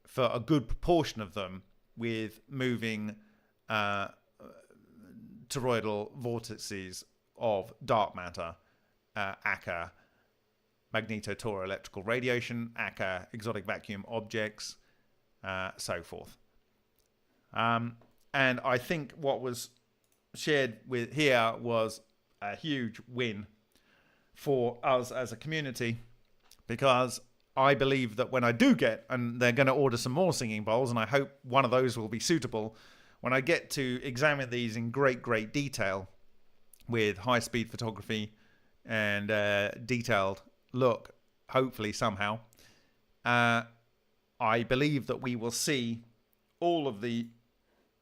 for a good proportion of them with moving toroidal vortices of dark matter, Acc magnetotoroelectrical radiation, Acc exotic vacuum objects, so forth. And I think what was shared with here was a huge win for us as a community, because I believe that when I do get, and they're going to order some more singing bowls, and I hope one of those will be suitable, when I get to examine these in great detail with high-speed photography and detailed look, hopefully somehow, I believe that we will see all of the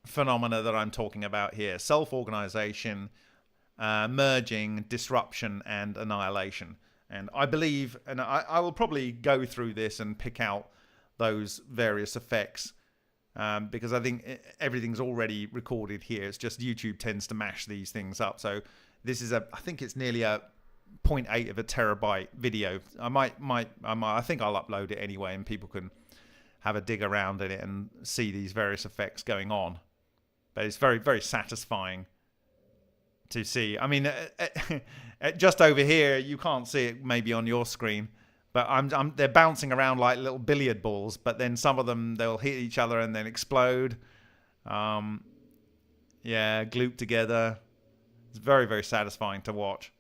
phenomena that I'm talking about here: self-organization, merging, disruption, and annihilation. And I believe, and I will probably go through this and pick out those various effects, because I think everything's already recorded here. It's just YouTube tends to mash these things up. So this is I think it's nearly a 0.8 of a terabyte video. I think I'll upload it anyway, and people can have a dig around in it and see these various effects going on. But it's very satisfying to see. I mean, just over here, you can't see it maybe on your screen, but they're bouncing around like little billiard balls, but then some of them, they'll hit each other and then explode. Yeah, gloop together. It's very satisfying to watch.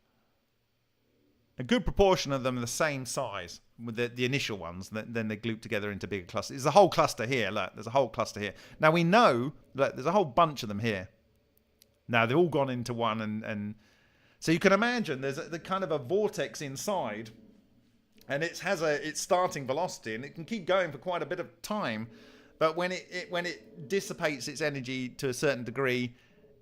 A good proportion of them are the same size with the initial ones, then they gloop together into bigger clusters. There's a whole cluster here. Look, there's a whole cluster here. Now we know that there's a whole bunch of them here. Now they've all gone into one, and so you can imagine there's the kind of a vortex inside, and it has its starting velocity, and it can keep going for quite a bit of time. But when it dissipates its energy to a certain degree,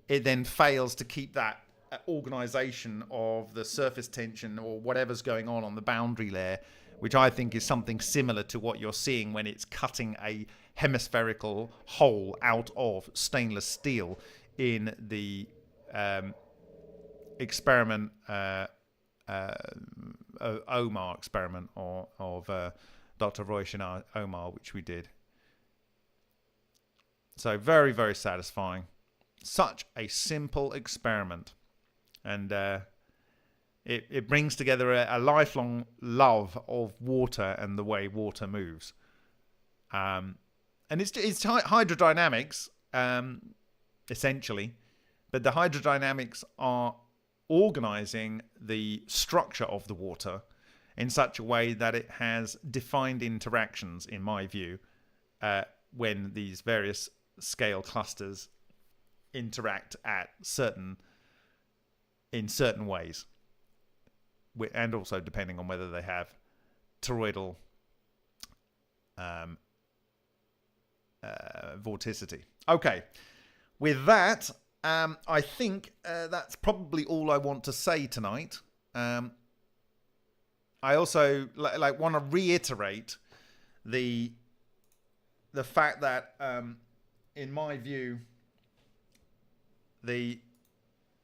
it then fails to keep that organization of the surface tension or whatever's going on the boundary layer, which I think is something similar to what you're seeing when it's cutting a hemispherical hole out of stainless steel in the experiment, Omar experiment of Dr. Roish and Omar, which we did. So very, very satisfying. Such a simple experiment. And it brings together a lifelong love of water and the way water moves. And it's hydrodynamics, essentially. But the hydrodynamics are organizing the structure of the water in such a way that it has defined interactions, in my view, when these various scale clusters interact in certain ways, and also depending on whether they have toroidal vorticity. Okay, with that, I think that's probably all I want to say tonight. I also want to reiterate the fact that in my view,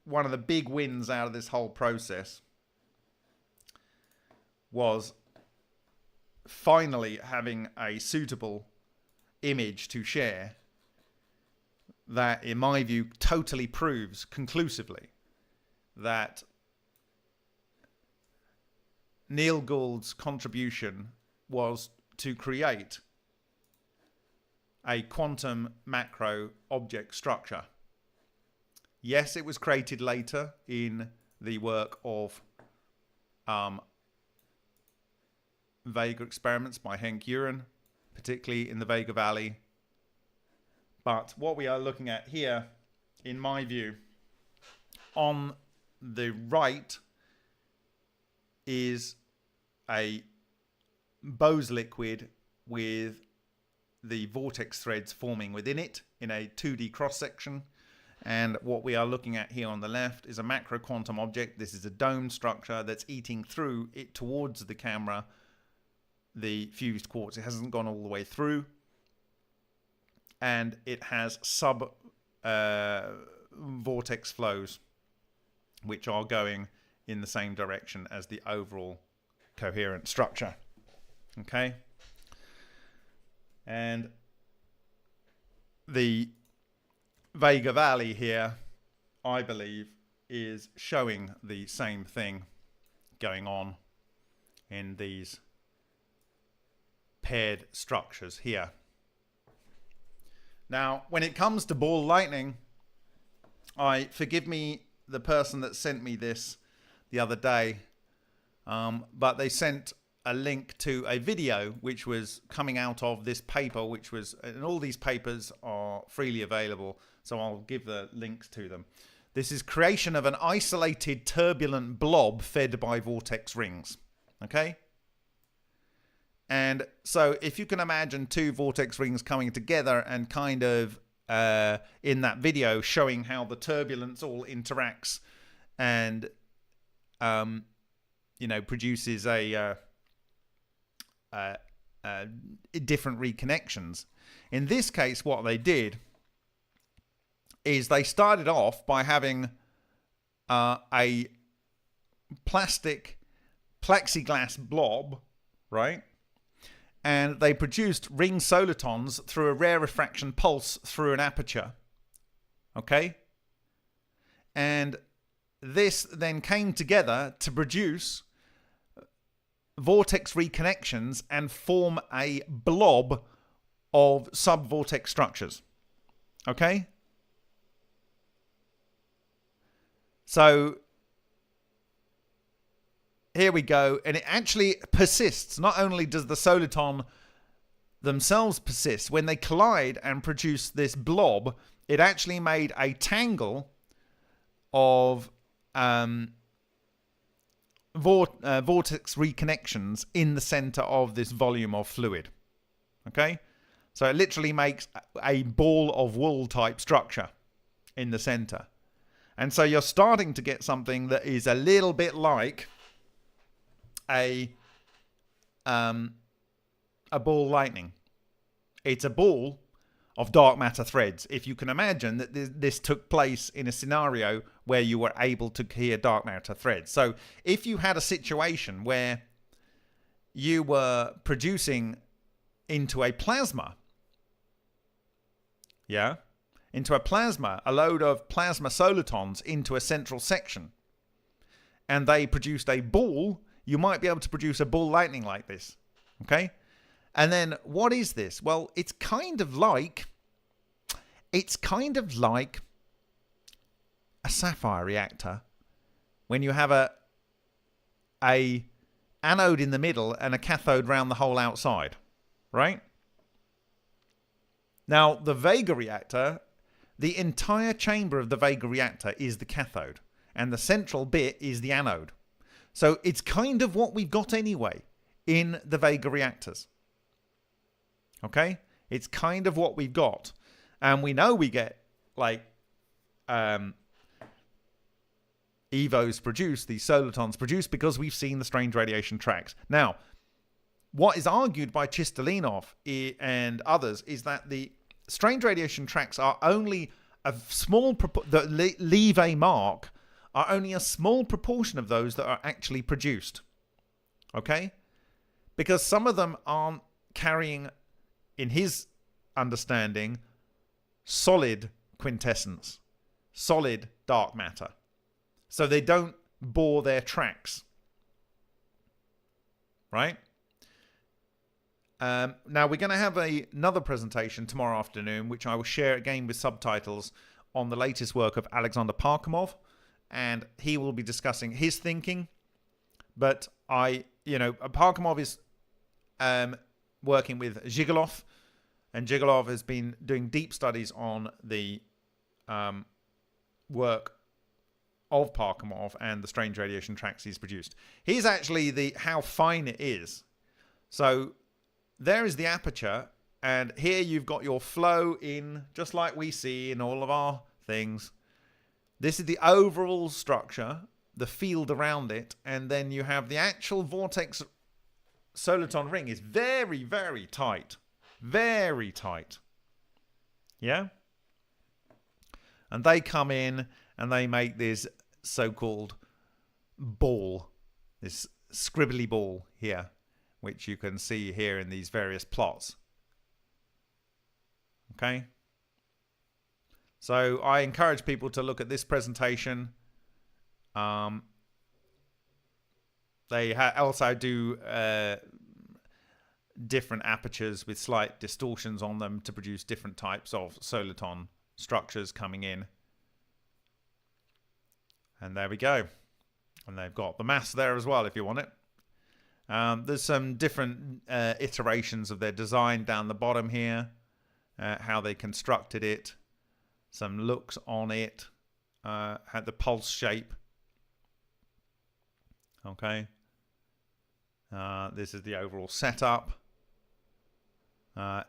one of the big wins out of this whole process was finally having a suitable image to share that, in my view, totally proves conclusively that Neil Gould's contribution was to create a quantum macro object structure. Yes, it was created later in the work of Vega experiments by Henk Uren, particularly in the Vega Valley. But what we are looking at here, in my view, on the right is a Bose liquid with the vortex threads forming within it in a 2D cross-section. And what we are looking at here on the left is a macro quantum object. This is a dome structure that's eating through it towards the camera, the fused quartz. It hasn't gone all the way through. And it has sub vortex flows, which are going in the same direction as the overall coherent structure. Okay. And the Vega Valley here, I believe, is showing the same thing going on in these paired structures here. Now, when it comes to ball lightning, forgive me, the person that sent me this the other day, but they sent a link to a video which was coming out of this paper, and all these papers are freely available, so I'll give the links to them. This is creation of an isolated turbulent blob fed by vortex rings. Okay? And so if you can imagine two vortex rings coming together and kind of in that video showing how the turbulence all interacts and produces different reconnections. In this case, what they did is they started off by having a plastic plexiglass blob, right? And they produced ring solitons through a rare refraction pulse through an aperture. Okay? And this then came together to produce vortex reconnections and form a blob of subvortex structures. Okay? So here we go, and it actually persists. Not only does the soliton themselves persist, when they collide and produce this blob, it actually made a tangle of vortex reconnections in the center of this volume of fluid. Okay? So it literally makes a ball of wool type structure in the center. And so you're starting to get something that is a little bit like a ball lightning. It's a ball of dark matter threads. If you can imagine that this took place in a scenario where you were able to hear dark matter threads. So if you had a situation where you were producing into a plasma, into a plasma, a load of plasma solitons into a central section, and they produced a ball, you might be able to produce a ball lightning like this. Okay? And then what is this? Well, it's kind of like a sapphire reactor when you have a anode in the middle and a cathode round the whole outside, right? Now, the Vega reactor, the entire chamber of the Vega reactor is the cathode, and the central bit is the anode. So it's kind of what we've got anyway in the Vega reactors. Okay? It's kind of what we've got. And we know we get, like, EVOs produced, these solitons produced, because we've seen the strange radiation tracks. Now, what is argued by Chistolinov and others is that the strange radiation tracks are only a small leave a mark are only a small proportion of those that are actually produced. Okay? Because some of them aren't carrying, in his understanding, solid quintessence, solid dark matter. So they don't bore their tracks. Right? Now we're going to have another presentation tomorrow afternoon, which I will share again with subtitles on the latest work of Alexander Parkhomov, and he will be discussing his thinking. But Parkhomov is working with Zhigalov, and Zhigalov has been doing deep studies on the work of Parkhomov and the strange radiation tracks he's produced. Here's actually how fine it is. So there is the aperture, and here you've got your flow in, just like we see in all of our things. This is the overall structure, the field around it, and then you have the actual vortex soliton ring is very, very tight. Very tight. Yeah? And they come in and they make this so-called ball, this scribbly ball here, which you can see here in these various plots. Okay? So I encourage people to look at this presentation. They also do different apertures with slight distortions on them to produce different types of soliton structures coming in. And there we go. And they've got the mass there as well if you want it. There's some different iterations of their design down the bottom here. How they constructed it. Some looks on it. Had the pulse shape. Okay. This is the overall setup.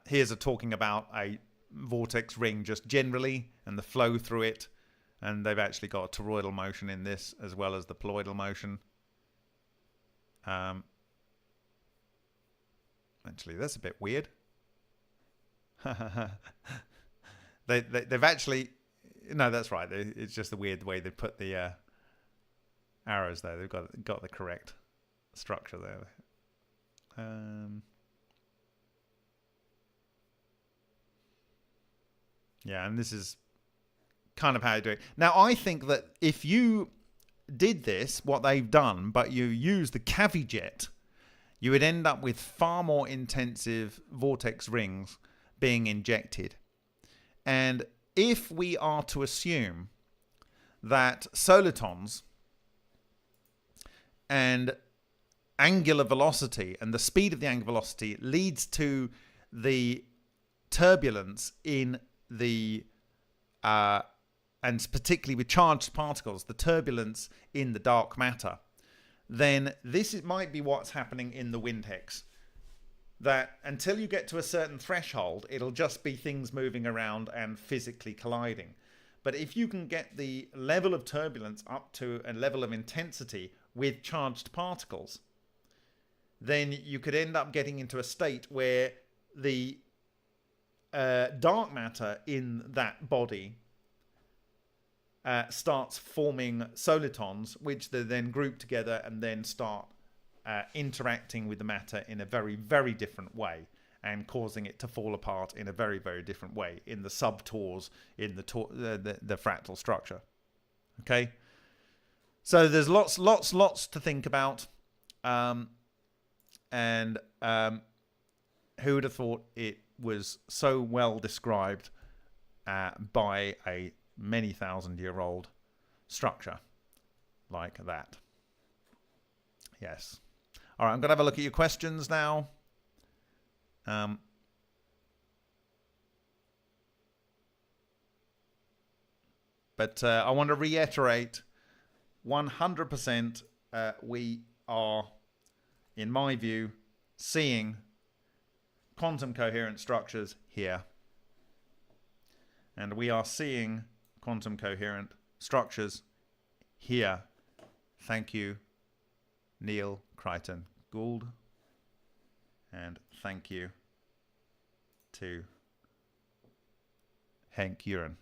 Here's talking about a vortex ring just generally and the flow through it. And they've actually got a toroidal motion in this as well as the poloidal motion. Actually, that's a bit weird. They've actually... No, that's right. It's just the weird way they put the arrows there. They've got the correct structure there. Yeah, and this is kind of how you do it. Now, I think that if you did this, what they've done, but you use the cavijet, you would end up with far more intensive vortex rings being injected. And if we are to assume that solitons and angular velocity and the speed of the angular velocity leads to the turbulence in the and particularly with charged particles, the turbulence in the dark matter, then might be what's happening in the wind hex. That until you get to a certain threshold, it'll just be things moving around and physically colliding. But if you can get the level of turbulence up to a level of intensity with charged particles, then you could end up getting into a state where the dark matter in that body starts forming solitons, which they then group together and then start interacting with the matter in a very, very different way, and causing it to fall apart in a very, very different way in the subtors in the fractal structure. Okay, so there's lots to think about, and who would have thought it was so well described by a many thousand-year-old structure like that. Yes. All right, I'm going to have a look at your questions now. But I want to reiterate 100% we are, in my view, seeing quantum coherent structures here. And we are seeing quantum coherent structures here. Thank you, Neil Crichton Gould. And thank you to Henk Uren.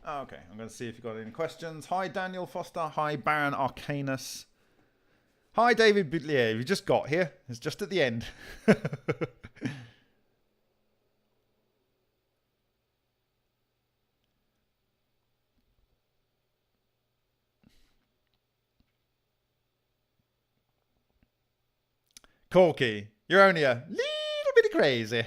Okay, I'm going to see if you've got any questions. Hi, Daniel Foster. Hi, Baron Arcanus. Hi, David Butlier. You just got here. It's just at the end. Corky, you're only a little bit crazy.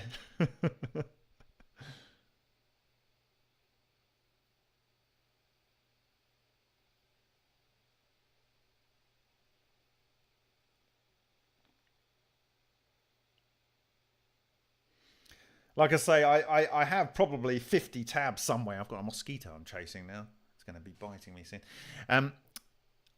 Like I say, I have probably 50 tabs somewhere. I've got a mosquito I'm chasing now. It's going to be biting me soon.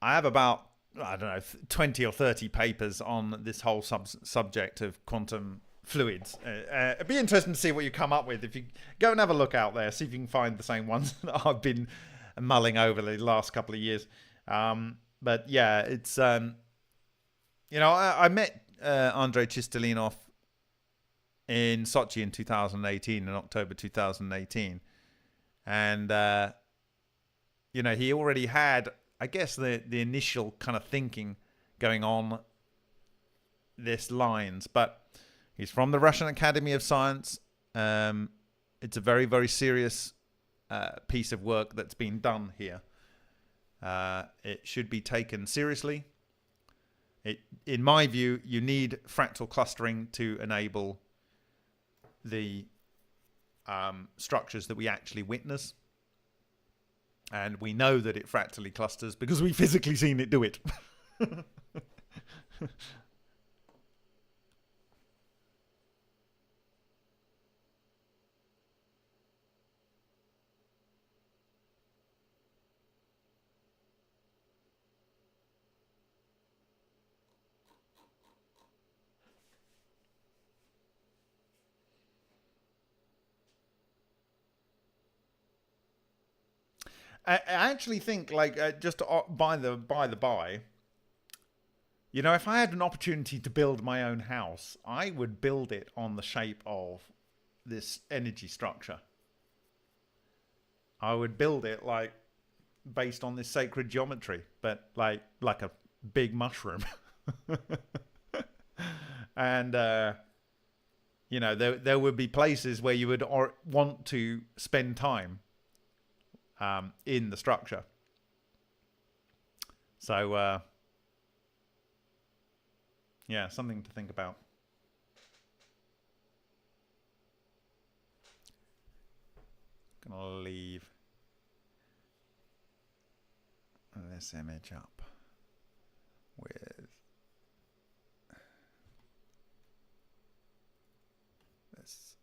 I have about, I don't know, 20 or 30 papers on this whole subject of quantum fluids. It'd be interesting to see what you come up with. If you go and have a look out there, see if you can find the same ones that I've been mulling over the last couple of years. But yeah, it's, you know, I met Andrei Chistolinov in Sochi in 2018, in October 2018. And, you know, he already had, I guess, the initial kind of thinking going on this lines. But he's from the Russian Academy of Science. It's a very, very serious piece of work that's been done here. It should be taken seriously. In my view, you need fractal clustering to enable the structures that we actually witness. And we know that it fractally clusters because we've physically seen it do it. I actually think, like, just by the by, you know, if I had an opportunity to build my own house, I would build it on the shape of this energy structure. I would build it like based on this sacred geometry, but like a big mushroom. And you know, there would be places where you would want to spend time in the structure. So yeah, something to think about. Gonna leave this image up with this.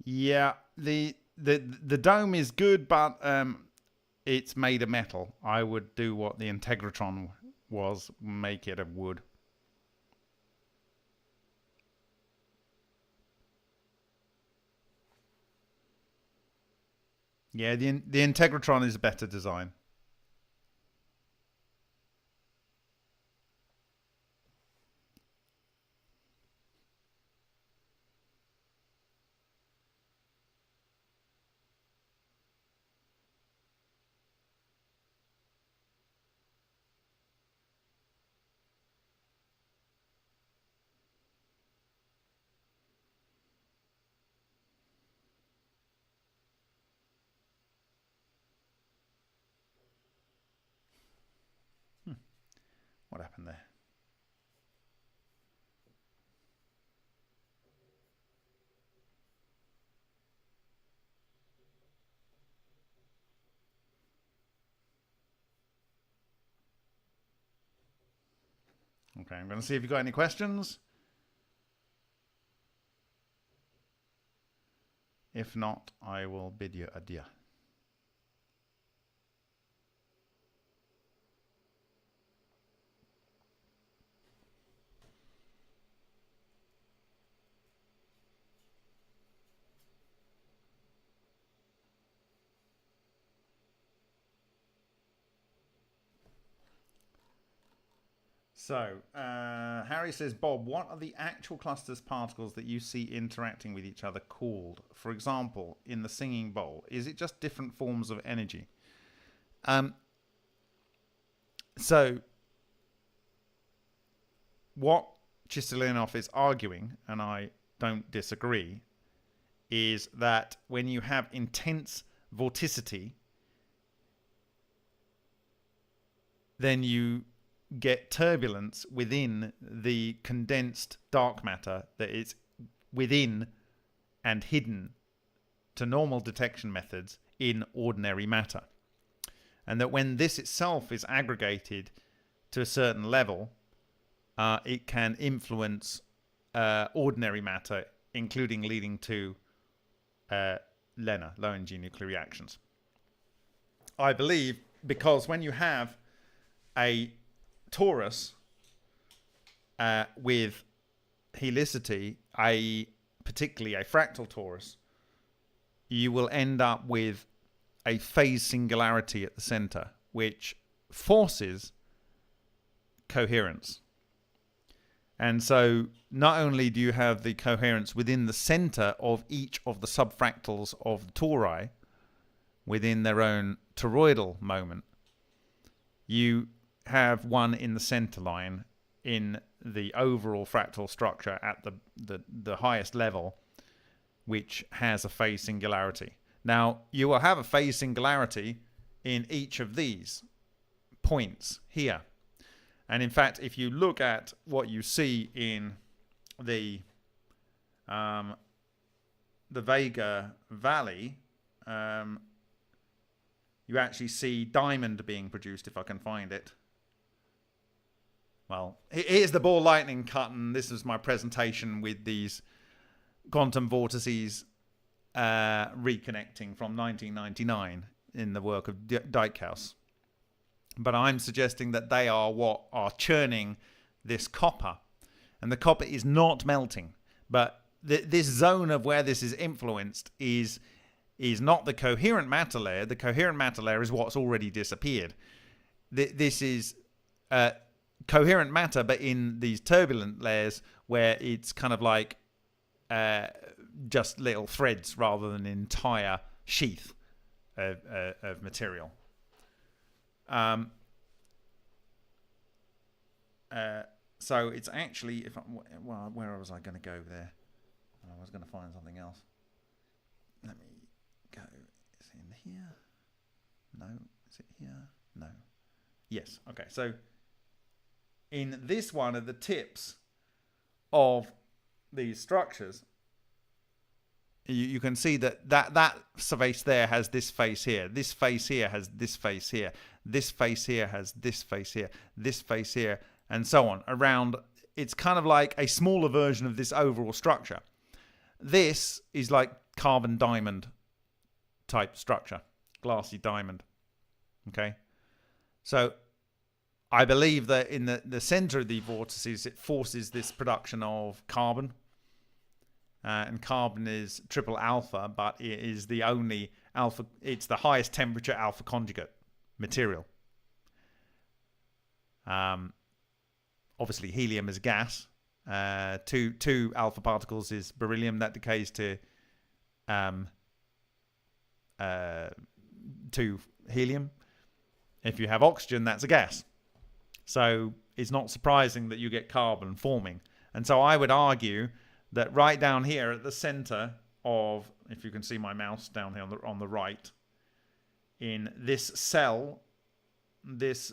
Yeah, the dome is good, but it's made of metal. I would do what the Integratron was, make it of wood. Yeah, the Integratron is a better design. What happened there? Okay, I'm going to see if you've got any questions. If not, I will bid you adieu. So, Harry says, Bob, what are the actual clusters particles that you see interacting with each other called? For example, in the singing bowl, is it just different forms of energy? So, what Chistilinov is arguing, and I don't disagree, is that when you have intense vorticity, then you get turbulence within the condensed dark matter that is within and hidden to normal detection methods in ordinary matter. And that when this itself is aggregated to a certain level, it can influence ordinary matter, including leading to LENR, low energy nuclear reactions. I believe because when you have a torus with helicity, particularly a fractal torus, you will end up with a phase singularity at the center, which forces coherence. And so not only do you have the coherence within the center of each of the subfractals of the tori within their own toroidal moment, you have one in the center line in the overall fractal structure at the highest level, which has a phase singularity. Now, you will have a phase singularity in each of these points here. And in fact, if you look at what you see in the Vega Valley, you actually see diamond being produced, if I can find it. Well, here's the ball lightning cut, and this is my presentation with these quantum vortices reconnecting from 1999 in the work of Dijkhuis. But I'm suggesting that they are what are churning this copper. And the copper is not melting. But this zone of where this is influenced is not the coherent matter layer. The coherent matter layer is what's already disappeared. This is coherent matter, but in these turbulent layers where it's kind of like just little threads rather than an entire sheath of material. So it's actually, where was I going to go there? I was going to find something else. Let me go. Is it in here? No. Is it here? No. Yes. Okay. So in this one at the tips of these structures, you can see that face there has this face here. This face here has this face here. This face here has this face here. This face here, and so on. Around, it's kind of like a smaller version of this overall structure. This is like carbon diamond type structure, glassy diamond. Okay, so I believe that in the center of the vortices, it forces this production of carbon. And carbon is triple alpha, but it is the only alpha. It's the highest temperature alpha conjugate material. Obviously, helium is gas. Two alpha particles is beryllium that decays to 2 helium. If you have oxygen, that's a gas. So it's not surprising that you get carbon forming. And so I would argue that right down here at the center of, if you can see my mouse down here on the right, in this cell, this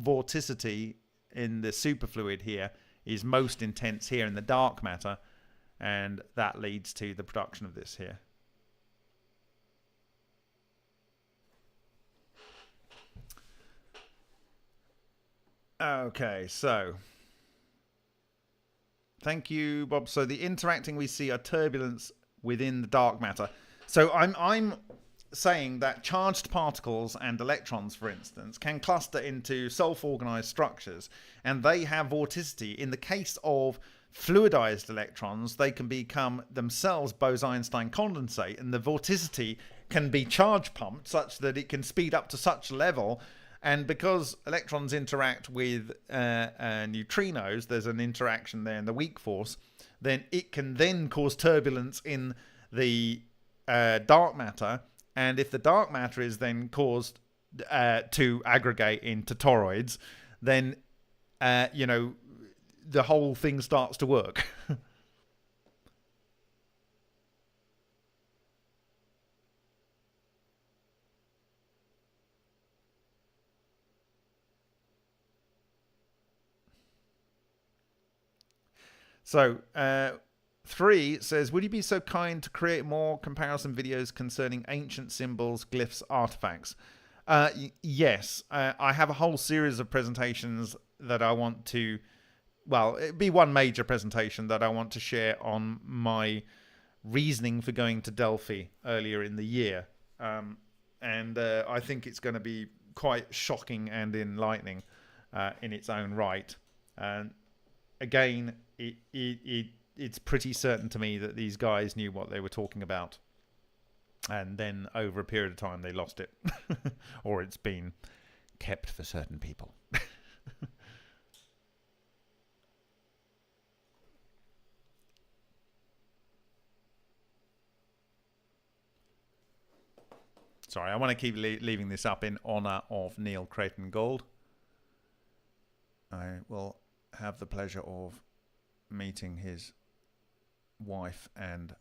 vorticity in the superfluid here is most intense here in the dark matter, and that leads to the production of this here. Okay, so thank you, Bob. So the interacting we see are turbulence within the dark matter. So I'm saying that charged particles and electrons, for instance, can cluster into self-organized structures, and they have vorticity. In the case of fluidized electrons, they can become themselves Bose-Einstein condensate, and the vorticity can be charge pumped such that it can speed up to such a level. And because electrons interact with neutrinos, there's an interaction there in the weak force, then it can then cause turbulence in the dark matter. And if the dark matter is then caused to aggregate into toroids, then, the whole thing starts to work. So, 3 says, would you be so kind to create more comparison videos concerning ancient symbols, glyphs, artifacts? Yes, I have a whole series of presentations that I want to, well, it'd be one major presentation that I want to share on my reasoning for going to Delphi earlier in the year. And I think it's going to be quite shocking and enlightening in its own right. Again, it's pretty certain to me that these guys knew what they were talking about, and then over a period of time they lost it, or it's been kept for certain people. Sorry, I want to keep leaving this up in honor of Neil Creighton Gould. I will have the pleasure of meeting his wife and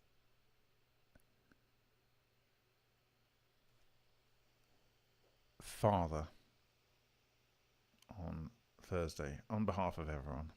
father on Thursday on behalf of everyone.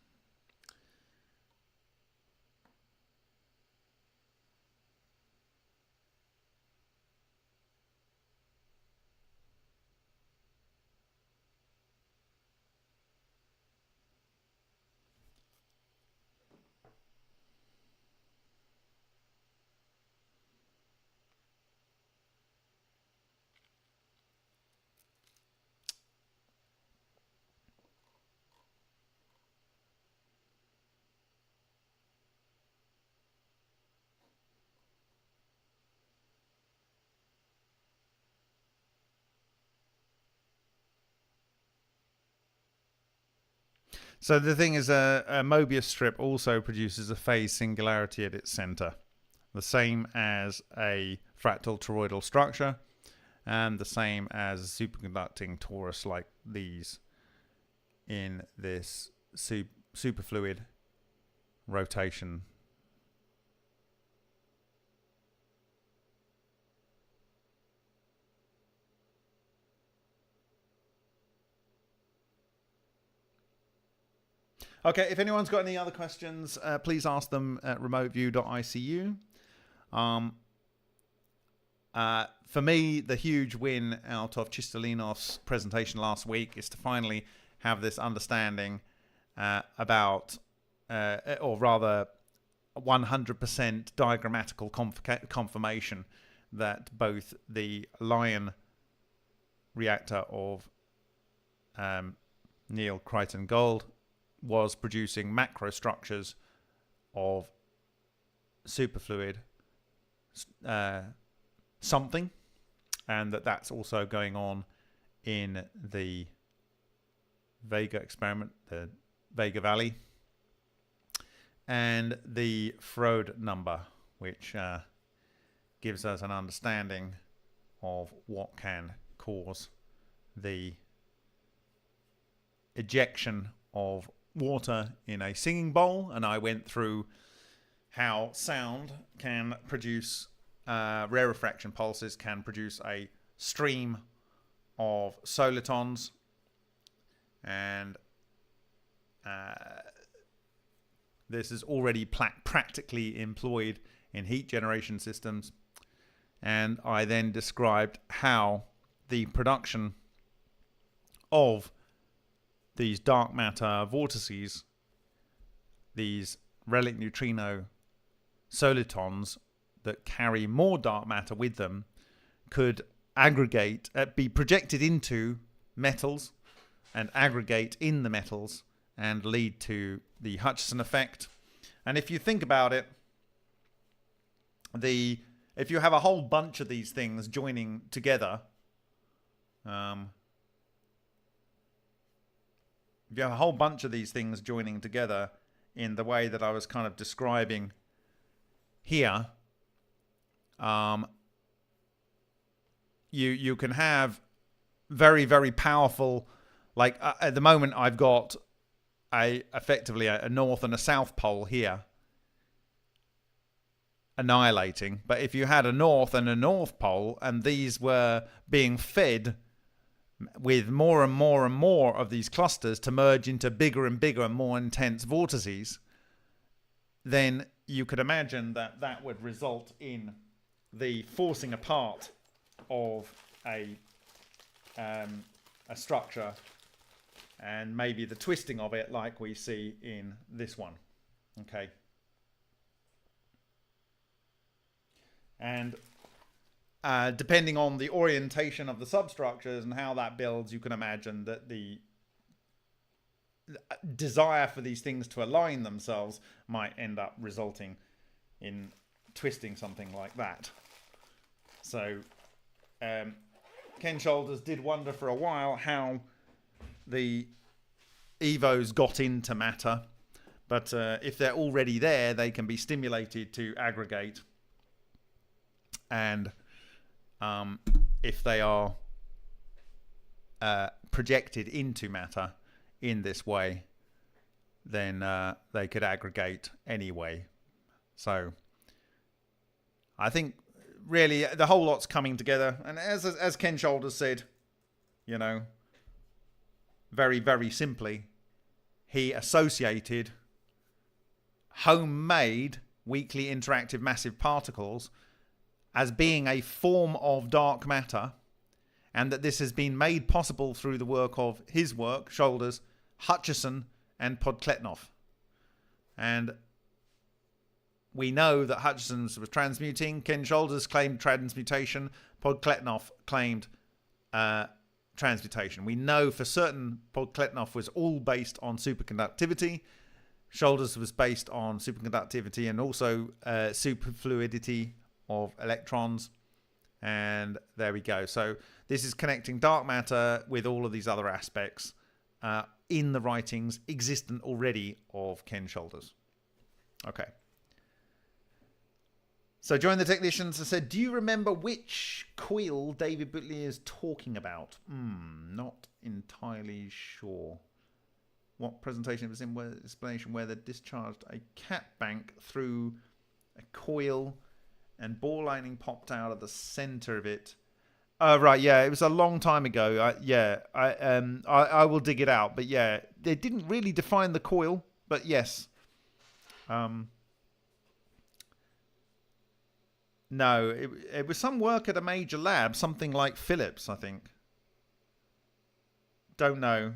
So the thing is, a Mobius strip also produces a phase singularity at its center, the same as a fractal toroidal structure, and the same as a superconducting torus like these in this superfluid rotation. Okay, if anyone's got any other questions, please ask them at remoteview.icu. For me, the huge win out of Chistolinov's presentation last week is to finally have this understanding about, or rather, 100% diagrammatical confirmation that both the Lion reactor of Neil Crichton Gold was producing macrostructures of superfluid something, and that's also going on in the Vega experiment, the Vega Valley, and the Froude number, which gives us an understanding of what can cause the ejection of water in a singing bowl. And I went through how sound can produce rarefaction pulses, can produce a stream of solitons, and this is already practically employed in heat generation systems. And I then described how the production of these dark matter vortices, these relic neutrino solitons that carry more dark matter with them, could aggregate, be projected into metals and aggregate in the metals and lead to the Hutchison effect. And if you think about it, if you have a whole bunch of these things joining together, if you have a whole bunch of these things joining together in the way that I was kind of describing here, you can have very, very powerful, like at the moment I've got effectively a north and a south pole here annihilating. But if you had a north and a north pole, and these were being fed with more and more and more of these clusters to merge into bigger and bigger and more intense vortices, then you could imagine that that would result in the forcing apart of a structure, and maybe the twisting of it like we see in this one. Okay. And depending on the orientation of the substructures and how that builds, you can imagine that the desire for these things to align themselves might end up resulting in twisting something like that. So Ken Shoulders did wonder for a while how the EVOs got into matter, but if they're already there, they can be stimulated to aggregate. And if they are projected into matter in this way, then they could aggregate anyway. So I think really the whole lot's coming together. And as Ken Shoulders said, you know, very, very simply, he associated homemade weakly interactive massive particles as being a form of dark matter, and that this has been made possible through the work of his work, Shoulders, Hutchison, and Podkletnov. And we know that Hutchison's was transmuting. Ken Shoulders claimed transmutation. Podkletnov claimed transmutation. We know for certain Podkletnov was all based on superconductivity. Shoulders was based on superconductivity and also superfluidity of electrons. And there we go. So this is connecting dark matter with all of these other aspects in the writings existent already of Ken Shoulders. Okay. So Join the Technicians has said, do you remember which coil David Butley is talking about? Not entirely sure. What presentation was in where explanation where they discharged a cat bank through a coil and ball lightning popped out of the center of it. Right, yeah, it was a long time ago. I will dig it out, but yeah, they didn't really define the coil, but yes. No, it was some work at a major lab, something like Philips, I think. Don't know.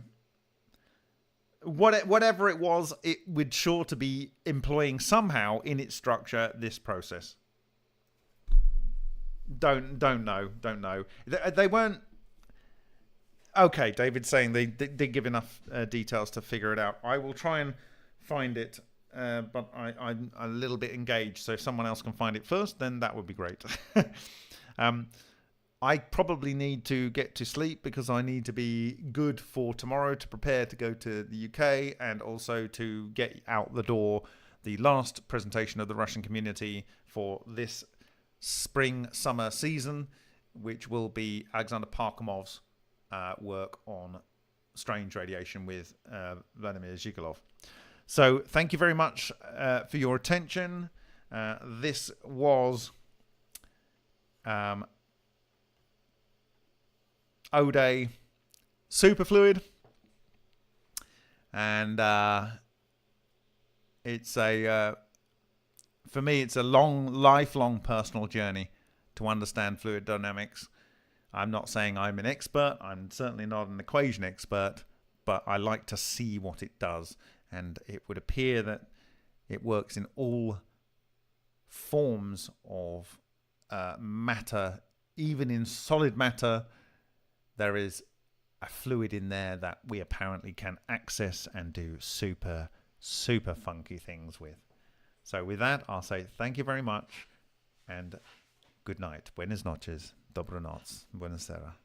whatever it was, it would sure to be employing somehow in its structure this process. Don't know. They weren't. Okay, David's saying they did give enough details to figure it out. I will try and find it, but I'm a little bit engaged. So if someone else can find it first, then that would be great. I probably need to get to sleep because I need to be good for tomorrow to prepare to go to the UK and also to get out the door the last presentation of the Russian community for this spring-summer season, which will be Alexander Parkhomov's work on strange radiation with Vladimir Zhigalov. So thank you very much for your attention. This was Ode Superfluid, and it's a for me it's a lifelong personal journey to understand fluid dynamics. I'm not saying I'm an expert, I'm certainly not an equation expert, but I like to see what it does, and it would appear that it works in all forms of matter. Even in solid matter, there is a fluid in there that we apparently can access and do super funky things with. So with that, I'll say thank you very much and good night. Buenas noches, dobro noc, buenas sera.